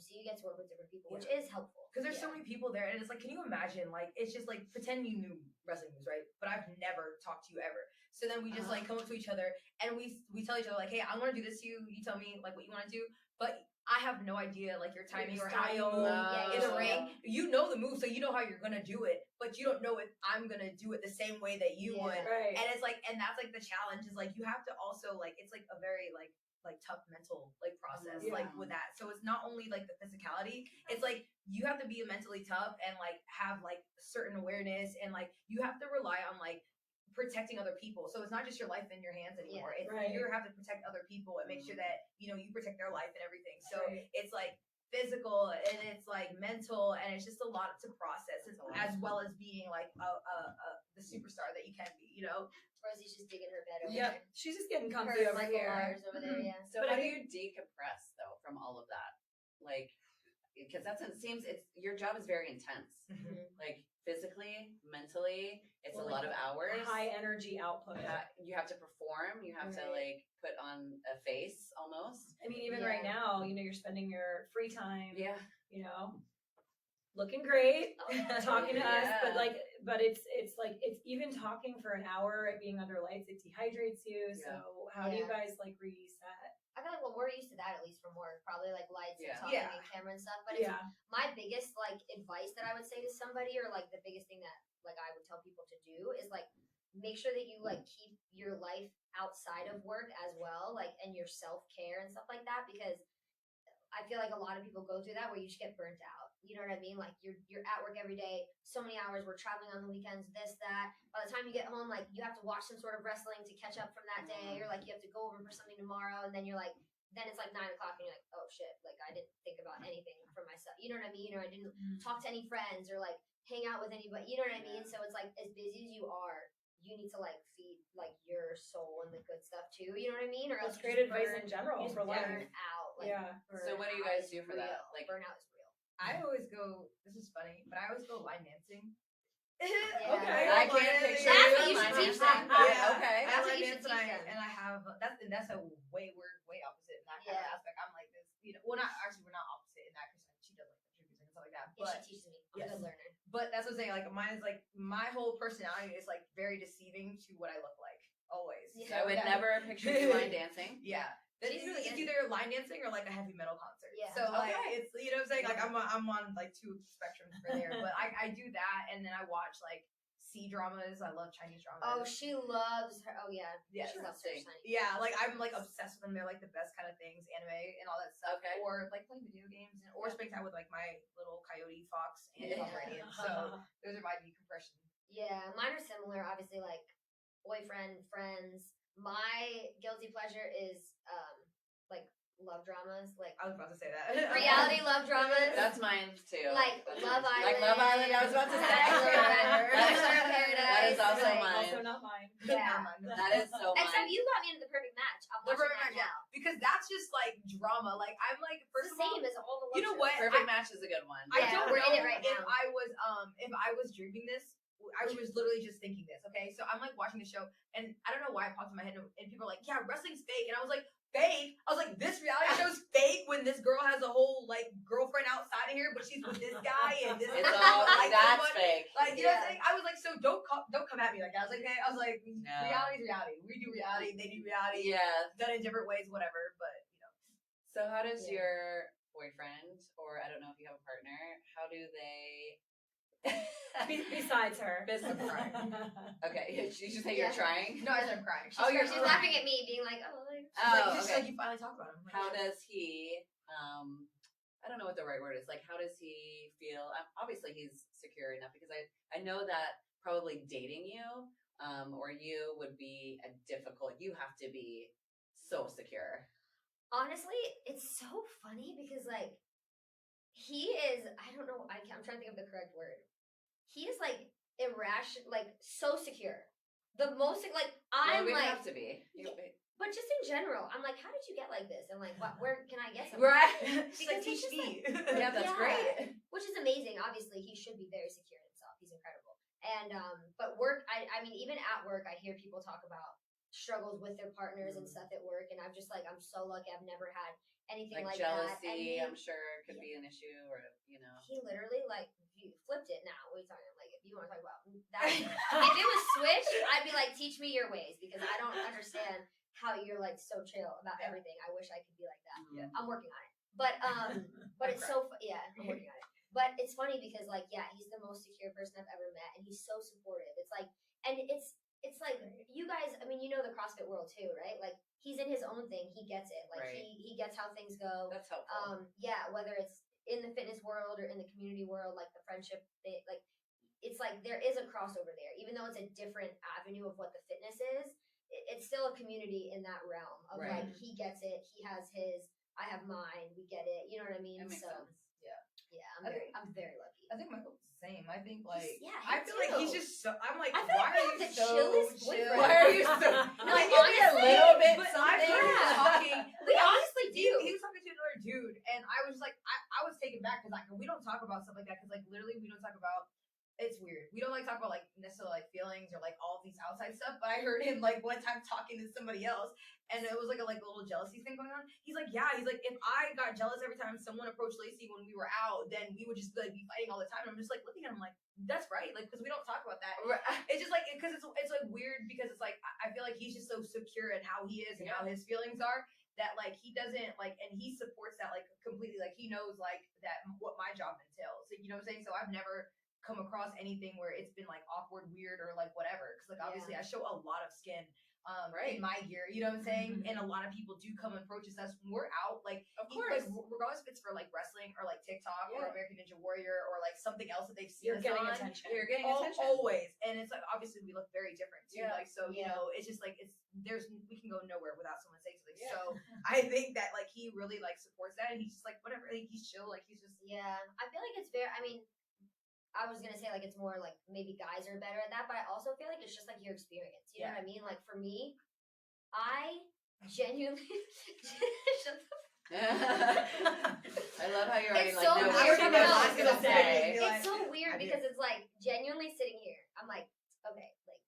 So you get to work with different people, which is helpful. Because there's so many people there, and it's like, can you imagine? Like, it's just like pretend you knew wrestling moves, right? But I've never talked to you ever. So then we just like come up to each other, and we tell each other like, hey, I want to do this to you. You tell me like what you want to do, but I have no idea like your timing or how you move in the ring. You know the move, so you know how you're gonna do it, but you don't know if I'm gonna do it the same way that you would. Right. And it's like, and that's like the challenge is like you have to also like it's like a very like tough mental like process like with that. So it's not only like the physicality, it's like you have to be mentally tough and like have like certain awareness, and like you have to rely on like protecting other people. So it's not just your life in your hands anymore. It's you have to protect other people and make sure that you protect their life and everything. So it's like physical and it's like mental, and it's just a lot to process, as well as being like the superstar that you can be. Rosie's just digging her bed over Yeah, there. she's just getting Her comfy over Michael here. Myers over there, yeah. So But how I do you decompress though from all of that? Like, because it seems your job is very intense. Like physically, mentally, it's a lot of hours. High energy output. You have to perform. You have to like put on a face almost. I mean, even right now, you're spending your free time. Yeah. Looking great, talking to us, but it's like it's even talking for an hour at being under lights, it dehydrates you. So how do you guys like reset? I feel like we're used to that, at least from work, probably like lights and talking and camera and stuff. But it's my biggest like advice that I would say to somebody, or like the biggest thing that like I would tell people to do is like make sure that you like keep your life outside of work as well, like, and your self-care and stuff like that, because I feel like a lot of people go through that where you just get burnt out. You know what I mean? Like you're at work every day, so many hours, we're traveling on the weekends, this, that. By the time you get home, like you have to watch some sort of wrestling to catch up from that day, or like you have to go over for something tomorrow, and then you're like, then it's like 9 o'clock and you're like, oh shit, like I didn't think about anything for myself. You know what I mean? Or I didn't talk to any friends or like hang out with anybody. You know what I mean? So it's like as busy as you are, you need to like feed like your soul and the good stuff too. You know what I mean? Or else That's great advice in general for life. burn out. Like, So what do you guys do for that? Like burnout is real. I always go. This is funny, but I always go line dancing. Okay. I can't picture That's what you line should teach dancing. them. Yeah. Okay. I That's what line you dance should teach them. and I have that's a way opposite in that kind of aspect. I'm like this, well, not actually, we're not opposite in that because she does like country music and stuff like that. And But she teaches me. I'm a good learner. But that's what I'm saying. Like mine is like my whole personality is like very deceiving to what I look like always. Yeah. I would never picture you line dancing. Yeah. She's really It's good. either line dancing or like a heavy metal concert. Yeah. So like Okay. it's what I'm saying. Like I'm on like two spectrums for there. But I do that, and then I watch like C-dramas. I love Chinese dramas. Oh, she loves her. Oh yeah. Yes. She loves her Interesting. Chinese. Yeah, like I'm like obsessed with them. They're like the best kind of things, anime and all that stuff. Okay. Or like playing video games, or spending time with like my little coyote, fox, and Pomeranian. So those are my decompression. Yeah, mine are similar. Obviously, like boyfriend, friends. My guilty pleasure is like love dramas, like I was about to say that. reality love dramas. That's mine too. Like Love Island. Like Love Island, I was about to say. Bachelor in Paradise. That is also like, mine. Also not mine. Yeah. That is so Except mine. you got me into the perfect match. I'm The watching perfect that match, now. because that's just like drama. Like I'm like It's first the of all, same as all the love you know shows. what? Perfect Match is a good one. I Yeah, don't we're know in it right if now. I was drinking this. I was literally just thinking this. Okay, so I'm like watching the show, and I don't know why it popped in my head, and people are like, "Yeah, wrestling's fake," and I was like, "Fake?" I was like, "This reality show's fake when this girl has a whole like girlfriend outside of here, but she's with this guy and this." It's all like, that's this one. fake. Like you know what I'm saying? I was like, so don't come at me like that. I was like, okay. I was like, No. reality's reality. We do reality. They do reality. Yeah. Done in different ways, whatever. But So how does your boyfriend, or I don't know if you have a partner, how do they Besides her. Business crying. Okay, you should say you're trying. no, I said I'm crying. You're She's laughing at me, being like, "Oh, like, She's okay. like, you finally talked about him. I'm like, How does he? I don't know what the right word is. Like, how does he feel? Obviously, he's secure enough because I know that probably dating you, or you would be a difficult. You have to be so secure. honestly, it's so funny because like he is. I don't know. I'm trying to think of the correct word. He is like irrational, like so secure. The most like I'm we like, have to be. but just in general, I'm like, how did you get like this? And like, what? Where can I get some? Right. she's like, Because it's teach just me. Yeah, that's Yeah. great. Which is amazing. Obviously, he should be very secure in himself. He's incredible. And but work, I mean, even at work, I hear people talk about struggles with their partners and stuff at work, and I'm just like, I'm so lucky. I've never had anything like jealousy, that. And I'm sure could be an issue, or he literally like he flipped it. Now what are you talking about? Like, if you want to talk about that, if it was switched, I'd be like, teach me your ways, because I don't understand how you're like so chill about everything. I wish I could be like that. Yeah. I'm working on it, but it's so I'm working on it. But it's funny because like, yeah, he's the most secure person I've ever met, and he's so supportive. It's like, and it's like you guys. I mean, you know the CrossFit world too, right? Like, he's in his own thing. He gets it. Like, he gets how things go. That's helpful. Yeah, whether it's in the fitness world or in the community world, like the friendship, like it's like there is a crossover there, even though it's a different avenue of what the fitness is. It's still a community in that realm of like, he gets it. He has his. I have mine. We get it. You know what I mean? That makes sense. Yeah, I'm very lucky. I think Michael's the same. I think like I feel like he's just so. I'm like, I feel why like are you you have the so chillest chill? boyfriend. Why are you so? No, like, honestly, a little bit But I've something. heard him talking. We honestly He do. was talking to another dude, and I was like, I was taken back because like we don't talk about stuff like that, because like literally we don't talk about. It's weird. We don't like talk about like necessarily like feelings or like all these outside stuff. But I heard him like one time talking to somebody else, and it was like a little jealousy thing going on. He's like, yeah. He's like, if I got jealous every time someone approached Lacey when we were out, then we would just like be fighting all the time. And I'm just like looking at him like, that's right, like because we don't talk about that. It's just like because it's like weird because it's like I feel like he's just so secure in how he is and how his feelings are, that like he doesn't like, and he supports that like completely. Like he knows like that what my job entails. So, you know what I'm saying? So I've never come across anything where it's been like awkward, weird, or like whatever. Because like obviously I show a lot of skin in my gear. You know what I'm saying? And a lot of people do come and approaches us when we're out. Like Of course. like, regardless if it's for like wrestling or like TikTok or American Ninja Warrior or like something else that they've seen You're us getting on. attention. You're getting attention. Always. And it's like obviously we look very different too. Yeah. Like so, you know, it's just like we can go nowhere without someone saying something. Yeah. So I think that like he really like supports that, and he's just like whatever, like he's chill, like he's just I feel like it's very. I mean, I was gonna say like it's more like maybe guys are better at that, but I also feel like it's just like your experience. You know what I mean? Like for me, I genuinely shut the I love how you're already It's like, so no, weird we're because- not gonna say. It's so weird I do. because it's like genuinely sitting here. I'm like, okay, like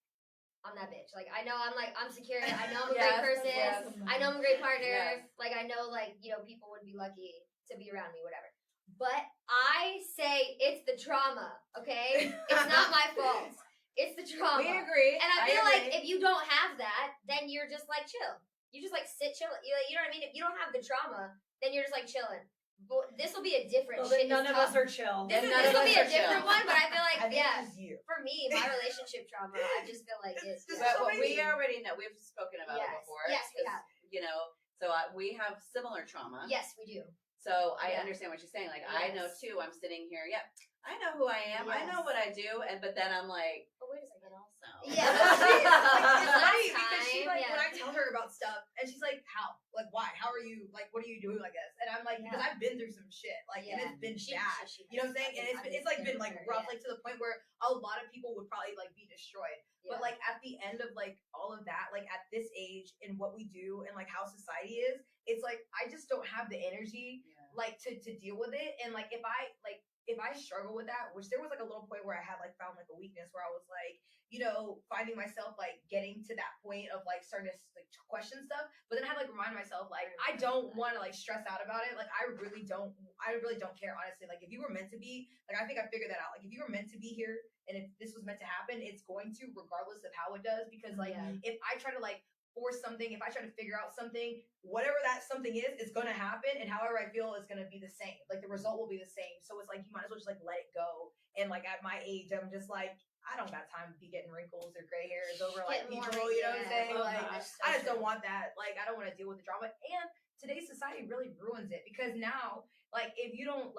I'm that bitch. Like I know I'm secure. I know I'm a great person. Yes. I know I'm a great partner. Yes. Like I know like, you know, people would be lucky to be around me, whatever. But I say it's the trauma, okay? It's not my fault. It's the trauma. We agree. And I feel like agree. if you don't have that, then you're just like chill. You just like sit chill. You know what I mean? If you don't have the trauma, then you're just like chilling. But this will be a different. Well, then none of us are chill. This None of will us be a are different chill. one, but I feel like I think it's you. for me, my relationship trauma, I just feel like it's. It's But so we many. already know, we've spoken about it Yes. before. Yes, we 'cause, have. You know, so we have similar trauma. Yes, we do. So I Yeah. understand what you're saying. Like I know Yes. too. I'm sitting here. Yep, I know who I am. I know Yes. what I do. But then I'm like, Oh wait a second. also. Yeah. Like, it's Last funny because she time, like yeah. when I tell her about stuff, and she's like, "How? Like, why? How are you? Like, what are you doing like this?" And I'm like, "Because I've been through some shit. Like, and it's been bad. You know what I'm saying? And it's like been like rough, like to the point where a lot of people would probably like be destroyed. But like at the end of like all of that, like at this age and what we do and like how society is, it's like I just don't have the energy like to deal with it. And like if I struggle with that, which there was like a little point where I had like found like a weakness where I was like, you know, finding myself like getting to that point of like starting to like question stuff. But then I had like remind myself like I don't want to like stress out about it. Like I really don't care, honestly. Like if you were meant to be, like I think I figured that out. Like if you were meant to be here and if this was meant to happen, it's going to regardless of how it does. Because like if I try to like force something, if I try to figure out something, whatever that something is, it's gonna happen, and however I feel is gonna be the same. Like the result will be the same. So it's like you might as well just like let it go. And like at my age, I'm just like I don't got time to be getting wrinkles or gray hairs over like people. You know what I'm saying? Like I just don't want that. Like I don't want to deal with the drama. And today's society really ruins it because now. Like if you don't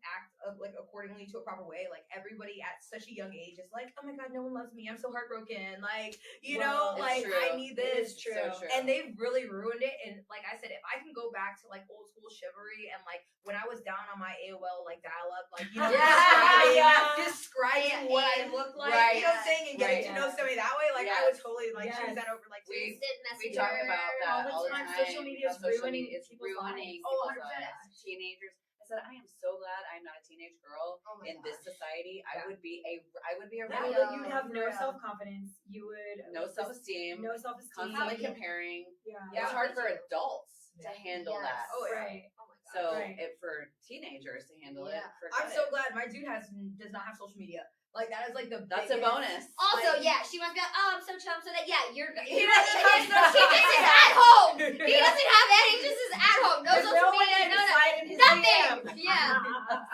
act like accordingly to a proper way, like everybody at such a young age is like, oh my god, no one loves me. I'm so heartbroken. Like you know, like true. I need this. It's true. So true. And they've really ruined it. And like I said, if I can go back to like old school chivalry and like when I was down on my AOL like dial up, like you know, describing what I look look like, Right. you know what I'm saying, and getting Right. to know somebody that way. Like I would totally like choose Yes. that over like We- Instant We messenger. talk about that all the time. Social media is how social ruining media is people's ruining lives. Oh, people's 100%. lives. Teenagers. I said, I am so glad I'm not a teenage girl Oh my in this gosh. society. Yeah. I would be a Yeah, rebel. like, you'd have for no real. self-confidence. You would No self-esteem. no self-esteem. Constantly Yeah. comparing. Yeah. Yeah. It's hard for me too. adults to Yeah. handle Yes. that. Oh, yeah. Right. Oh my god. So Right. for teenagers to handle it, Yeah. forget I'm so it. glad my dude does not have social media. Like that is like the That's a biggest, bonus. Also, like- yeah, she must be like, oh, I'm so chum, so that, yeah, you're He doesn't have social He just is media. at home. He doesn't have any, he just is at home. No There's social no one media, can no, slide in his nothing. DM. Yeah.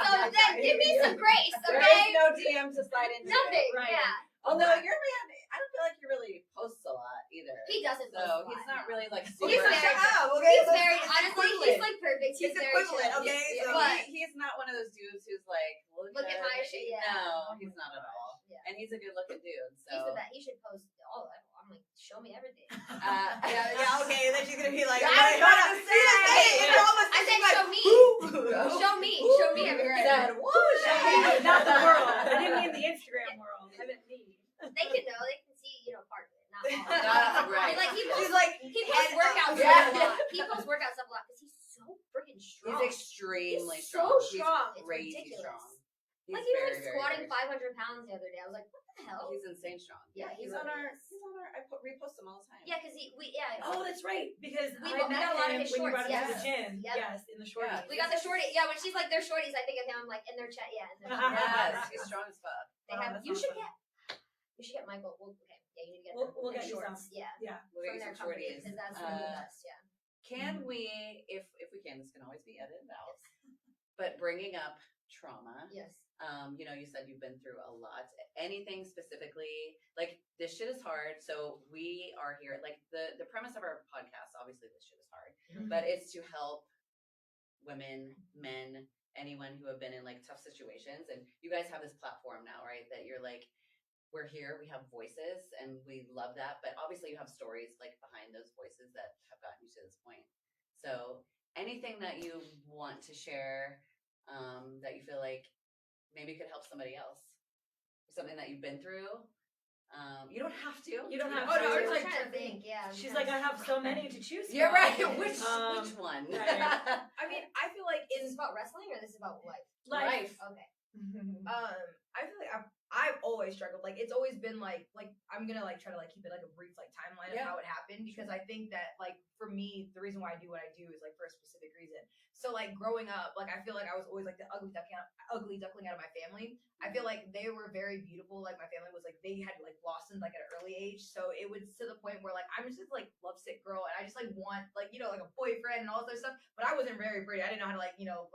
So then give me some grace, There okay? is no DM to slide into. Nothing, Right. yeah. Although your man, I don't feel like he really posts a lot either. He doesn't post a So lot, he's not no. really like Well, super. he's very- shut up, okay? He's So very, it's honestly, equivalent. he's like perfect. He's It's very equivalent, chill. okay? Yeah, So But- he's not one of those dudes who's like, Look at my shit, yeah. No, he's not at all. Yeah. And he's a good looking dude. He's the So best. He should post all that. I'm like, show me everything. yeah, okay. Then she's gonna be like, I was wait, about hold to on. See, that's say. it. And all of a I sudden said, she's like, show me. "Ooh." Show me everywhere. Said, Hey, not the world. I didn't mean the Instagram world. I meant me. They can know. They can see, part of it, not all. Right. I mean, like he She's posts, like, he posts head workout up. stuff Yeah. a lot. He posts workout stuff a lot because he's so freaking strong. He's extremely He's so strong. He's It's crazy ridiculous. strong. He's Like he was very, very, squatting very 500 pounds the other day. I was like, what the hell? He's insane strong. Yeah, he he's really on our. is. He's on our. Repost him all the time. Yeah, because Oh, that's right. Because We I got met a lot of him his when you shorts, brought him to the yes. gym. Yep. Yes, in the shorties. Yeah. we got the shorties. Yeah, when she's like, they're shorties, I think of him. I'm like, in their chat. Yeah, in their Yes, he's strong as fuck. They Oh, have. that's You should awesome. get Michael. Well, okay. Yeah, you need to get We'll their get you shorts. some. Yeah. We'll From get their you some company shorties. because that's one of the best. Yeah. Can we, if we can, this can always be edited out. But bringing up trauma, Yes. you said you've been through a lot. Anything specifically, like this shit is hard. So we are here, like the premise of our podcast, obviously this shit is hard, but it's to help women, men, anyone who have been in like tough situations. And you guys have this platform now, right? That you're like, we're here, we have voices and we love that. But obviously you have stories like behind those voices that have gotten you to this point. So anything that you want to share, that you feel like maybe could help somebody else, something that you've been through. You don't have to. You don't have Oh, no, to. it's I'm like trying to think. Yeah. She's like, I have so many to choose from. You're right. Which one? right. I mean, I feel like Is this in about wrestling or this is about life? Life. Okay. I feel like I've always struggled. Like it's always been like I'm gonna like try to like keep it like a brief like timeline of Yeah. how it happened because I think that like for me the reason why I do what I do is like for a specific reason. So like growing up, like I feel like I was always like the ugly duckling out of my family. I feel like they were very beautiful. Like my family was like they had like blossomed like at an early age. So it was to the point where like I'm just like lovesick girl and I just like want like like a boyfriend and all this other stuff. But I wasn't very pretty. I didn't know how to like handle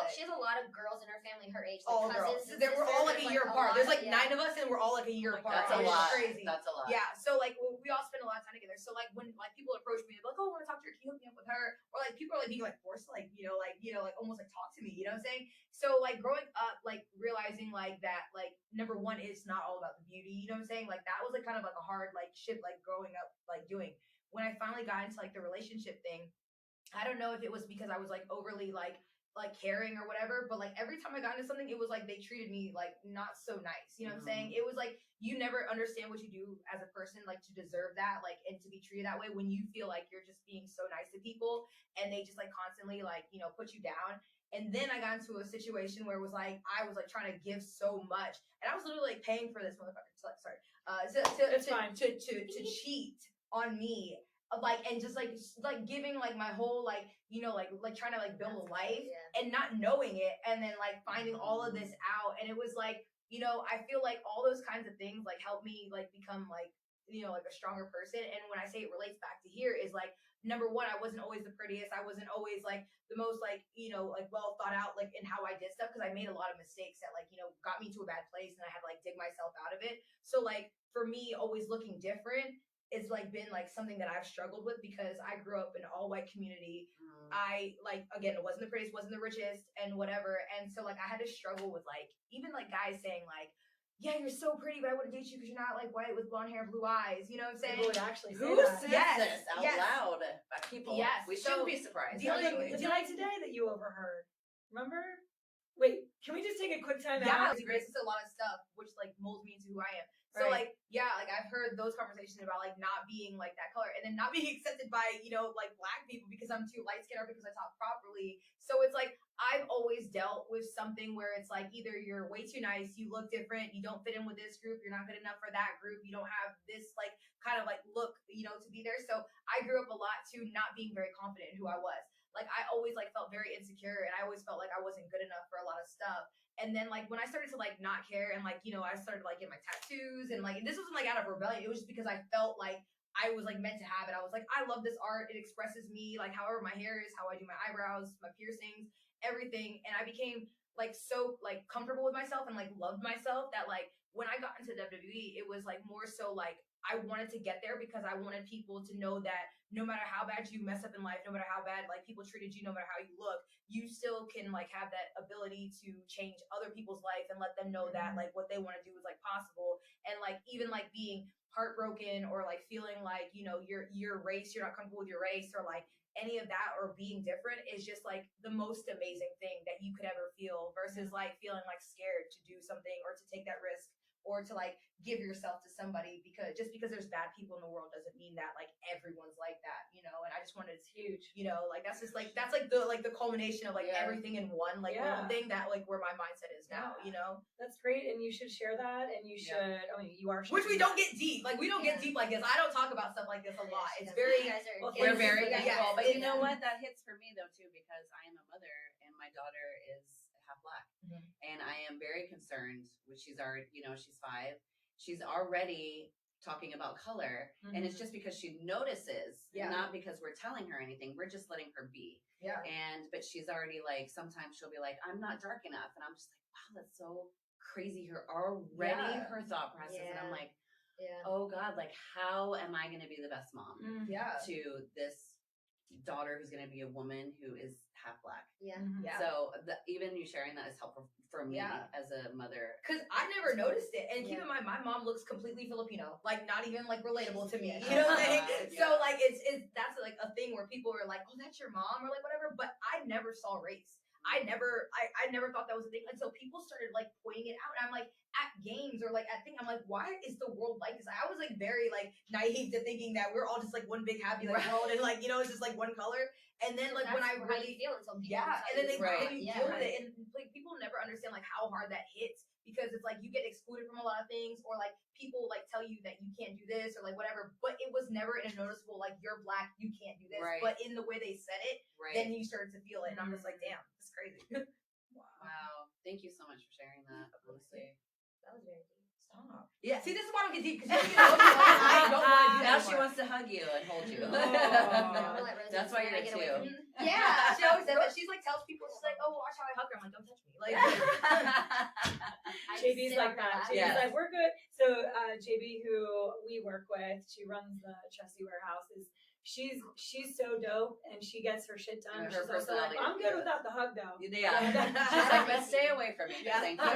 it. She has a lot of girls in her family her age. Like All girls. cousins and They were all sisters, like a year a apart. lot, There's like yeah. 9 of us and we're all like a year apart. That's a It's lot. crazy. That's a lot. Yeah, so like we all spend a lot of time together. So like when like people approach me, they're like, "Oh, I want to talk to her. Can you hook me up with her?" Or like people are like being like forced to like like almost like talk to me. You know what I'm saying? So like growing up, like realizing like that like number one, it's not all about the beauty. You know what I'm saying? Like that was like kind of like a hard like shift like growing up like doing. When I finally got into like the relationship thing, I don't know if it was because I was like overly like caring or whatever, but like every time I got into something, it was like they treated me like not so nice. You know what I'm saying? It was like you never understand what you do as a person like to deserve that, like and to be treated that way when you feel like you're just being so nice to people and they just like constantly like put you down. And then I got into a situation where it was like I was like trying to give so much, and I was literally like paying for this motherfucker. Sorry, It's fine. to cheat on me. Like and just like giving like my whole like trying to like build a life and not knowing it and then like finding all of this out and it was like I feel like all those kinds of things like help me like become like like a stronger person. And when I say it relates back to here is like number one, I wasn't always the prettiest, I wasn't always like the most like like well thought out like in how I did stuff because I made a lot of mistakes that like got me to a bad place and I had to like dig myself out of it. So like for me always looking different it's like been like something that I've struggled with because I grew up in an all white community. I like again it wasn't the prettiest, wasn't the richest and whatever. And so like I had to struggle with like even like guys saying like, yeah, you're so pretty, but I wouldn't date you because you're not like white with blonde hair and blue eyes. You know what I'm saying? People would actually say Who that. says Yes, this out yes. loud? People. Yes, We so shouldn't be surprised. the only- actually. The guy today that you overheard. Remember? Wait, can we just take a quick time Yeah, out? it's a lot of stuff which like molds me into who I those conversations about like not being like that color and then not being accepted by, you know, like black people because I'm too light skinned or because I talk properly. So it's like I've always dealt with something where it's like either you're way too nice, you look different, you don't fit in with this group, you're not good enough for that group, you don't have this like kind of like look, you know, to be there. So I grew up a lot to not being very confident in who I was. Like I always like felt very insecure and I always felt like I wasn't good enough for a lot of stuff. And then like when I started to like not care and like, you know, I started like getting my tattoos and like, and this wasn't like out of rebellion. It was just because I felt like I was like meant to have it. I was like, I love this art. It expresses me, like however my hair is, how I do my eyebrows, my piercings, everything. And I became like so like comfortable with myself and like loved myself that like when I got into WWE, it was like more so like I wanted to get there because I wanted people to know that no matter how bad you mess up in life, no matter how bad like people treated you, no matter how you look, you still can like have that ability to change other people's life and let them know that like what they want to do is like possible. And like even like being heartbroken or like feeling like, you know, your race, you're not comfortable with your race or like any of that or being different is just like the most amazing thing that you could ever feel versus like feeling like scared to do something or to take that risk or to like give yourself to somebody because just because there's bad people in the world doesn't mean that like everyone's like that, you know. And I just wanted to, Huge. you know, like that's just like that's like the culmination of like everything in one like one thing that like where my mindset is now, you know. That's great, and you should share that, and you should. I mean, you are. Which we don't get deep. Like we don't get deep like this. I don't talk about stuff like this a lot. It's very. You guys are We're very Yeah, thankful, but you know what? That hits for me though too because I am a mother and my daughter is half black, and I am very concerned. Which she's already, you know, she's 5. She's already talking about color, and it's just because she notices, not because we're telling her anything. We're just letting her be. Yeah. But she's already like, sometimes she'll be like, I'm not dark enough, and I'm just like, wow, that's so crazy. Her already her thought process, and I'm like, oh God, like how am I going to be the best mom to this daughter who's going to be a woman who is half black? So even you sharing that is helpful for me as a mother because I never noticed it. And keep in mind, my mom looks completely Filipino, like not even like relatable to me. You know what I mean? So like it's that's like a thing where people are like, oh, that's your mom or like whatever. But I never saw race. I never thought that was a thing until people started like pointing it out. And I'm like at games or like at things, I'm like, why is the world like this? I was like very like naive to thinking that we're all just like one big happy like world and like, you know, it's just like one color. And then like when I really feel until people and then they right. then you deal with it, and like people never understand like how hard that hits because it's like you get excluded from a lot of things or like people like tell you that you can't do this or like whatever, but it was never in a noticeable like you're black, you can't do this. Right. But in the way they said it, then you started to feel it, and I'm just like, damn, it's crazy. Wow. Thank you so much for sharing that. Honestly, that was very deep. Stop. Yeah. See, this is why I don't get deep because I don't want to do that. now she wants to hug you and hold you. That's why you're too. Yeah, she always says that. She's like tells people, she's like, oh, watch how I hug her. I'm like, don't touch me. Like, JB's like that. JB's like, we're good. So JB, who we work with, she runs the Chessie Warehouse. She's so dope, and she gets her shit done. Her She's also like, I'm good without the hug though. Yeah. She's like, but stay away from me. Thank you.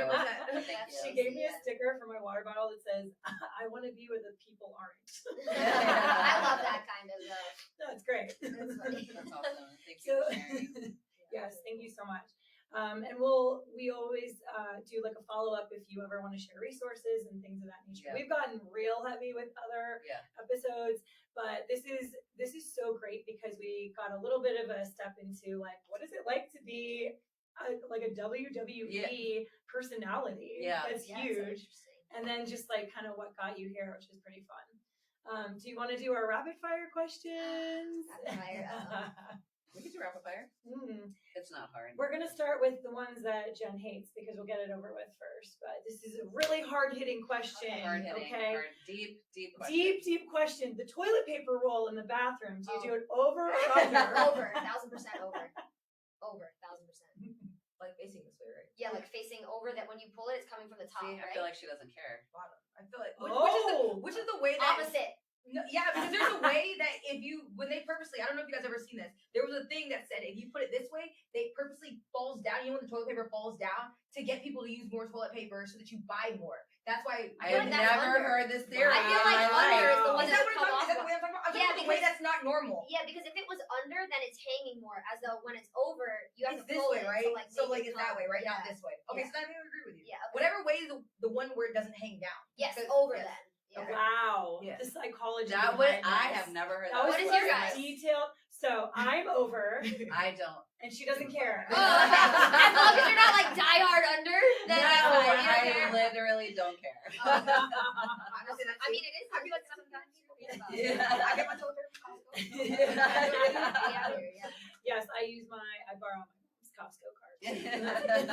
Thank you. She gave me a sticker for my water bottle that says, I want to be where the people aren't. I love that kind of That's great. That's funny. That's awesome. Thank you for sharing. Yes, thank you so much. And we always do like a follow-up if you ever want to share resources and things of that nature. We've gotten real heavy with other episodes, but this is so great because we got a little bit of a step into like, what is it like to be like a WWE personality? That's huge. And then just like kind of what got you here, which is pretty fun. Do you want to do our rapid fire questions? Rapid fire. We can do rapid fire. It's not hard. We're going to start with the ones that Jen hates because we'll get it over with first. But this is a really hard-hitting question. Okay. Hard, deep question. Deep question. The toilet paper roll in the bathroom. Do you do it over or under? Over. 1,000% over. Over. 1,000%. like facing this way, right? Yeah, like facing over. That when you pull it, it's coming from the top. See, right? I feel like she doesn't care. Bottom. I feel like which Oh. is the way that Opposite. No, yeah, because there's a way that when they purposely, I don't know if you guys ever seen this. There was a thing that said if you put it this way, they purposely falls down. You know when the toilet paper falls down to get people to use more toilet paper so that you buy more. That's why I have never heard this theory. I feel like under is the one Is that that what would come off. is that the way I'm talking about? I'm Yeah, talking about the way that's not normal. Yeah, because if it was under, then it's hanging more. As though when it's over, you have It's to this pull way, it. right? So So it's that way, right? Yeah. Not this way. Okay, Yeah. so I agree with you. Yeah. Okay. Whatever way is the one where it doesn't hang down. Yes, Because- over yes. then. Yeah. Wow. Yeah. The psychology. That would behind I this. have never heard That was that. What is the your most guys'? detailed. So I'm over, I don't. and she doesn't care. Oh, okay. As long as you're not like die hard under, then No, that's fine. You don't I care. literally don't care. Honestly, I mean, it is. I feel like sometimes people read about it. Yeah. I get my toilet paper from Costco. Yeah, yeah. Yes, I borrow my mom's Costco card. It's This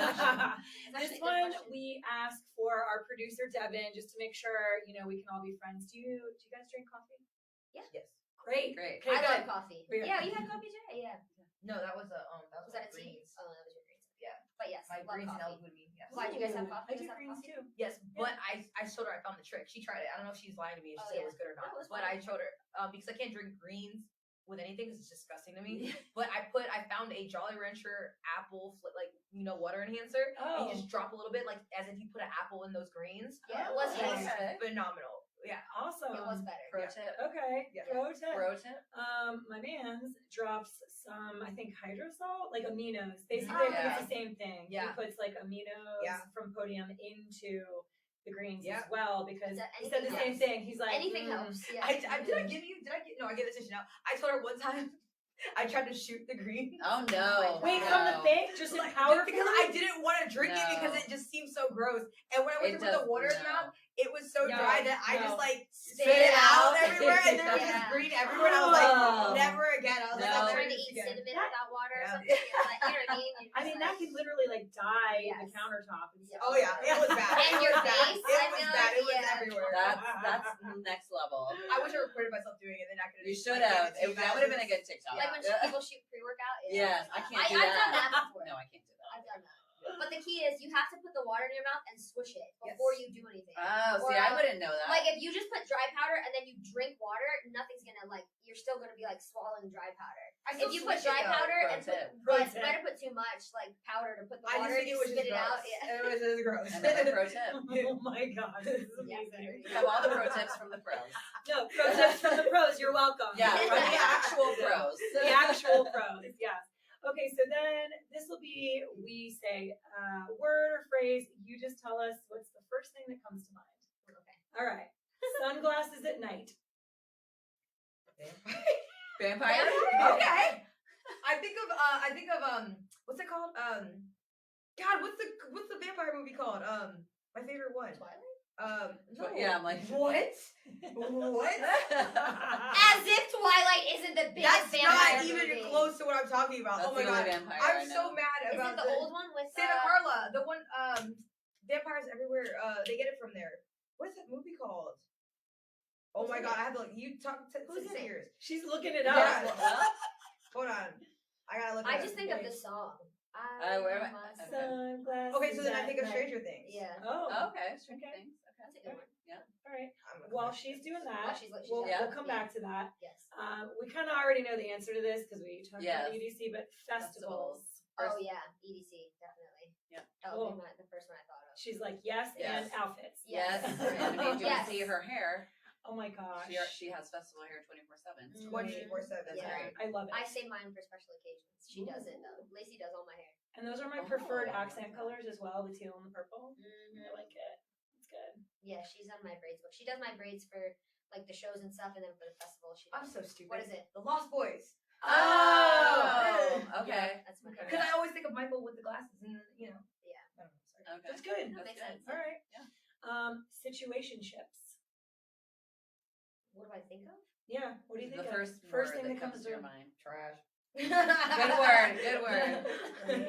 actually a good one question. we asked for our producer Devin just to make sure we can all be friends. Do you guys drink coffee? Yes. Great. Great. Okay, I good. love coffee. We're- Yeah, you had coffee today. Yeah. No, that was a Was that a tea? greens. Oh, that was your greens. Yeah. But yes, My love greens and coffee. L-glutamine. Yes. Why, do you guys have I coffee? do You guys have greens coffee? too. Yes, but I told her I found the trick. She tried it. I don't know if she's lying to me if Oh, she said yeah. it was good or not. No, it was But fine. I showed her because I can't drink greens with anything. 'Cause it's disgusting to me. But I found a Jolly Rancher apple water enhancer. And Oh, you just drop a little bit like as if you put an apple in those greens. Yeah, it was Oh, nice. Okay. Phenomenal. Yeah. awesome. It was better. Pro Yeah. tip. Okay. Yeah. Pro tip. Pro tip. My man's drops some, I think, hydrosol, like aminos. Basically, Oh, it's the same thing. Yeah. He puts like aminos Yeah. from Podium into the greens Yeah. as well because That he said the anything same helps. thing. He's like, Anything helps. Yeah. I no, I get this issue now. I told her one time I tried to shoot the green. Oh no. Wait, no. from the thing, just in powder because form? I didn't want to drink it because No. it just seemed so gross. And when I went It to put the does- water in the no. mouth, it was so No, dry that I just no. like Spit spit it it out out. everywhere, and there was Yeah. just green everywhere. And I was like, Oh. never again. I was like, No. I'll Like never trying do to this eat again. cinnamon That- without water or Yeah. something. Like, you know what I mean? You're I mean, just that like- could literally like dye Yes. the countertop and stuff. Oh yeah, it was bad. And It your was bad. face, It I was feel bad. like, It was yeah. everywhere. That's next level. I wish I recorded myself doing it, then I could. You should have. That would have been a good TikTok. Like when people shoot pre-workout. Yes, I can't do I've done that. that before. No, I can't do that. I've done that. But the key is you have to put the water in your mouth and swish it before you do anything. Oh, Or see, I else- wouldn't know that. Like if you just put dry powder and then you drink water, nothing's gonna you're still gonna be like swallowing dry powder. If you put dry powder Pro and tip. but better put too much like powder to put the I water just and think it you was spit just it gross. out. Yeah. It was just gross. Another pro tip. Oh my god, this is Yeah. amazing. You have all the pro tips from the pros. No, pro tips from the pros. You're welcome. Yeah, from the actual pros. The actual pros. Yes. Okay, so then this will be we say word or phrase. You just tell us what's the first thing that comes to mind. Okay. All right. Sunglasses at night. Vampire? Okay. I think of what's it called? God, what's the vampire movie called? My favorite one. Twilight? No. Yeah, I'm like, What? What? As if Twilight isn't the biggest That's vampire not even movie. close to what I'm talking about. That's Oh my the only god. vampire I'm I so know. mad Is about it the old one with Santa Carla, the one vampires everywhere. They get it from there. What is that movie called? Oh Who's my in god, it? I have to look. You talk to Who's in it? yours. She's looking it up. Yeah. Well, Hold on. I gotta look. I it just up. think of Wait. the song. where am I? must- Okay. Sunglasses. Okay, so then I at think of night. Stranger Things. Yeah. Oh, okay, Stranger Okay. Things. That's a good one. all right. I'm gonna While come back. she's doing While that, she's we'll Yeah. come back to that. Yes. We kind of already know the answer to this because we talked Yes. about EDC, but festivals. Oh yeah, EDC definitely. Yeah. That would be the first one I thought of. She's like, yes, Yes. and outfits. Yes. Yes. And I mean, do you Yes. see her hair? Oh my gosh. She has festival hair 24/7. 24/7. Yeah. Right. I love it. I save mine for special occasions. She does it though. Lacey does all my hair. And those are my preferred Oh. accent colors as well, the teal and the purple. Mm-hmm. I like it. It's good. Yeah, she's on my braids book. She does my braids for like the shows and stuff, and then for the festival, she I'm does. so stupid. What is it? The Lost Boys. Oh, okay. That's my Okay. Because I always think of Michael with the glasses, and Yeah. I don't know, sorry. Okay. That's good. That That's makes good. sense. All right. Yeah. Situationships. What do I think of? Yeah. What do you think The of? first thing word that comes to your mind. Trash. Good word. Good word.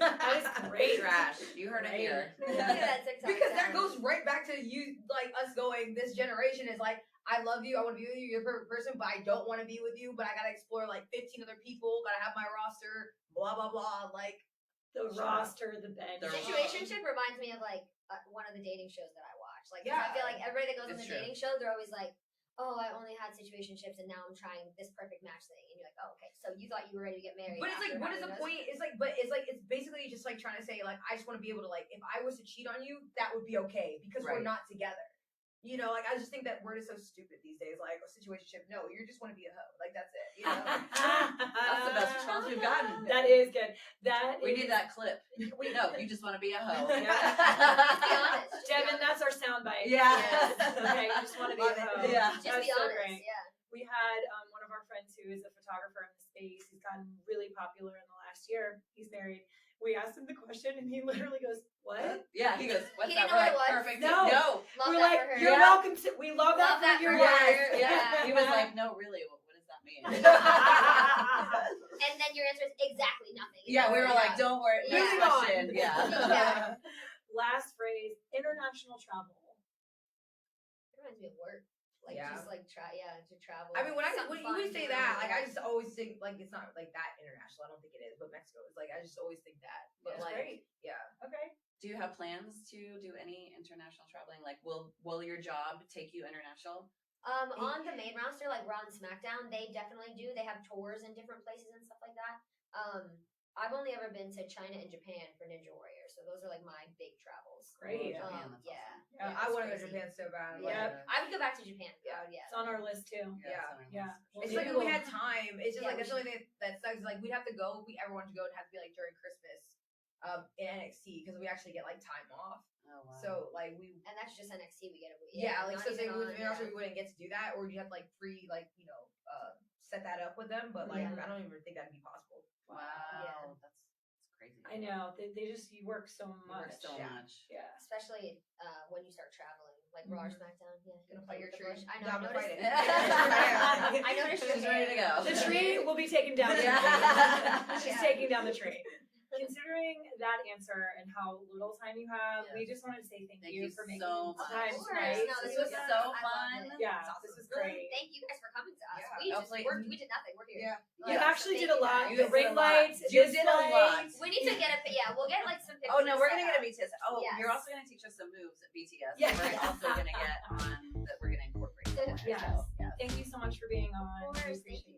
That is great. Trash. You heard it Great. here. Look at that TikTok Because that sound. goes right back to you, like us going, this generation is like, I love you, I want to be with you, you're a perfect person, but I don't want to be with you, but I gotta explore like 15 other people, gotta have my roster, blah, blah, blah. Like, The roster, the bench. The Situationship reminds me of like one of the dating shows that I watch. Like, Yeah. I feel like everybody that goes on It's the true. dating show, they're always like, "Oh, I only had situationships, and now I'm trying this perfect match thing." And you're like, "Oh, okay, so you thought you were ready to get married?" but it's like, after what is having the those?" point? It's basically just like trying to say, like, I just want to be able to, like, if I was to cheat on you, that would be okay because we're Right. not together. you know, like I just think that word is so stupid these days. Like a situationship, no, you just want to be a hoe. Like that's it. You know. That's the best response we've gotten. That is good. We need that clip. No, you just want to be a hoe. Just be honest. Just be Devin, honest. that's our soundbite. Yeah. Yes. Okay, you just want to be a Love it. hoe. Yeah. Just That's be so honest. great. Yeah. We had one of our friends who is a photographer in the space. He's gotten really popular in the last year. He's married. We asked him the question, and he literally goes, "What?" Yeah, he goes, what's He that? didn't know We're what like, it was. perfect. No. Love We're that like, for her. "You're Yeah. welcome to. We love that for your Yeah, wife." yeah. He was like, no, really, what does that mean? And then your answer is exactly nothing. Yeah, we were like, don't worry. Yeah. Next question. Yeah. Yeah. Last phrase: international travel. It reminds me of work. Like Yeah. just like to travel. I mean, when Something you would fun, say you know, that, like I yeah. just always think like it's not like that international. I don't think it is, but Mexico is like I just always think that. But That's like, great. yeah. Okay. Do you have plans to do any international traveling? Like, will your job take you international? On the main roster, like Raw and SmackDown, they definitely do. They have tours in different places and stuff like that. I've only ever been to China and Japan for Ninja Warrior, so those are like my big travels. Great. Japan, that's Yeah. awesome. Yeah, I it's want to go to crazy. Japan so bad. Yeah. I would go back to Japan. Yeah. Yeah. It's on our list too. Yeah. Yeah. It's like if we had time. It's just Yeah, like we that's the only thing that sucks. Is like we'd have to go if we ever wanted to go. It'd have to be like during Christmas, in NXT because we actually get like time off. Oh, wow. So like we. And that's just NXT. We get a Like not so say even we, on, yeah. we wouldn't get to do that, or you have to like set that up with them. But like Yeah. I don't even think that'd be possible. Wow. Yeah. That's crazy. I know. They just you work so You much. work so Yeah. much. Yeah. Especially when you start traveling, like Raw or SmackDown. Yeah. Gonna Play fight your with the tree. bush. I know. Down I to fight noticed. it. I noticed She's your ready to hair. go. The tree will be taken down. Yeah. She's Yeah. taking down the tree. Considering that answer and how little time you have, we just wanted to say thank you for making so the much. time Of course. tonight. No, This this was was so I loved fun. it. Yeah, It's this was awesome. great. Thank you guys for coming to us. Yeah. We just Hopefully- we did nothing. We're here. Yeah. You Like, actually thank did a you lot. guys. The did ring a lot. lights. You this did a lot. light. We need to get a we'll get like some pictures. Oh no, we're set gonna get up. a BTS. Oh, Yes. you're also gonna teach us some moves at BTS. Yeah. That we're also gonna get on that we're gonna incorporate. somewhere. Yes. So, yeah. Thank you so much for being on. Of We course, appreciate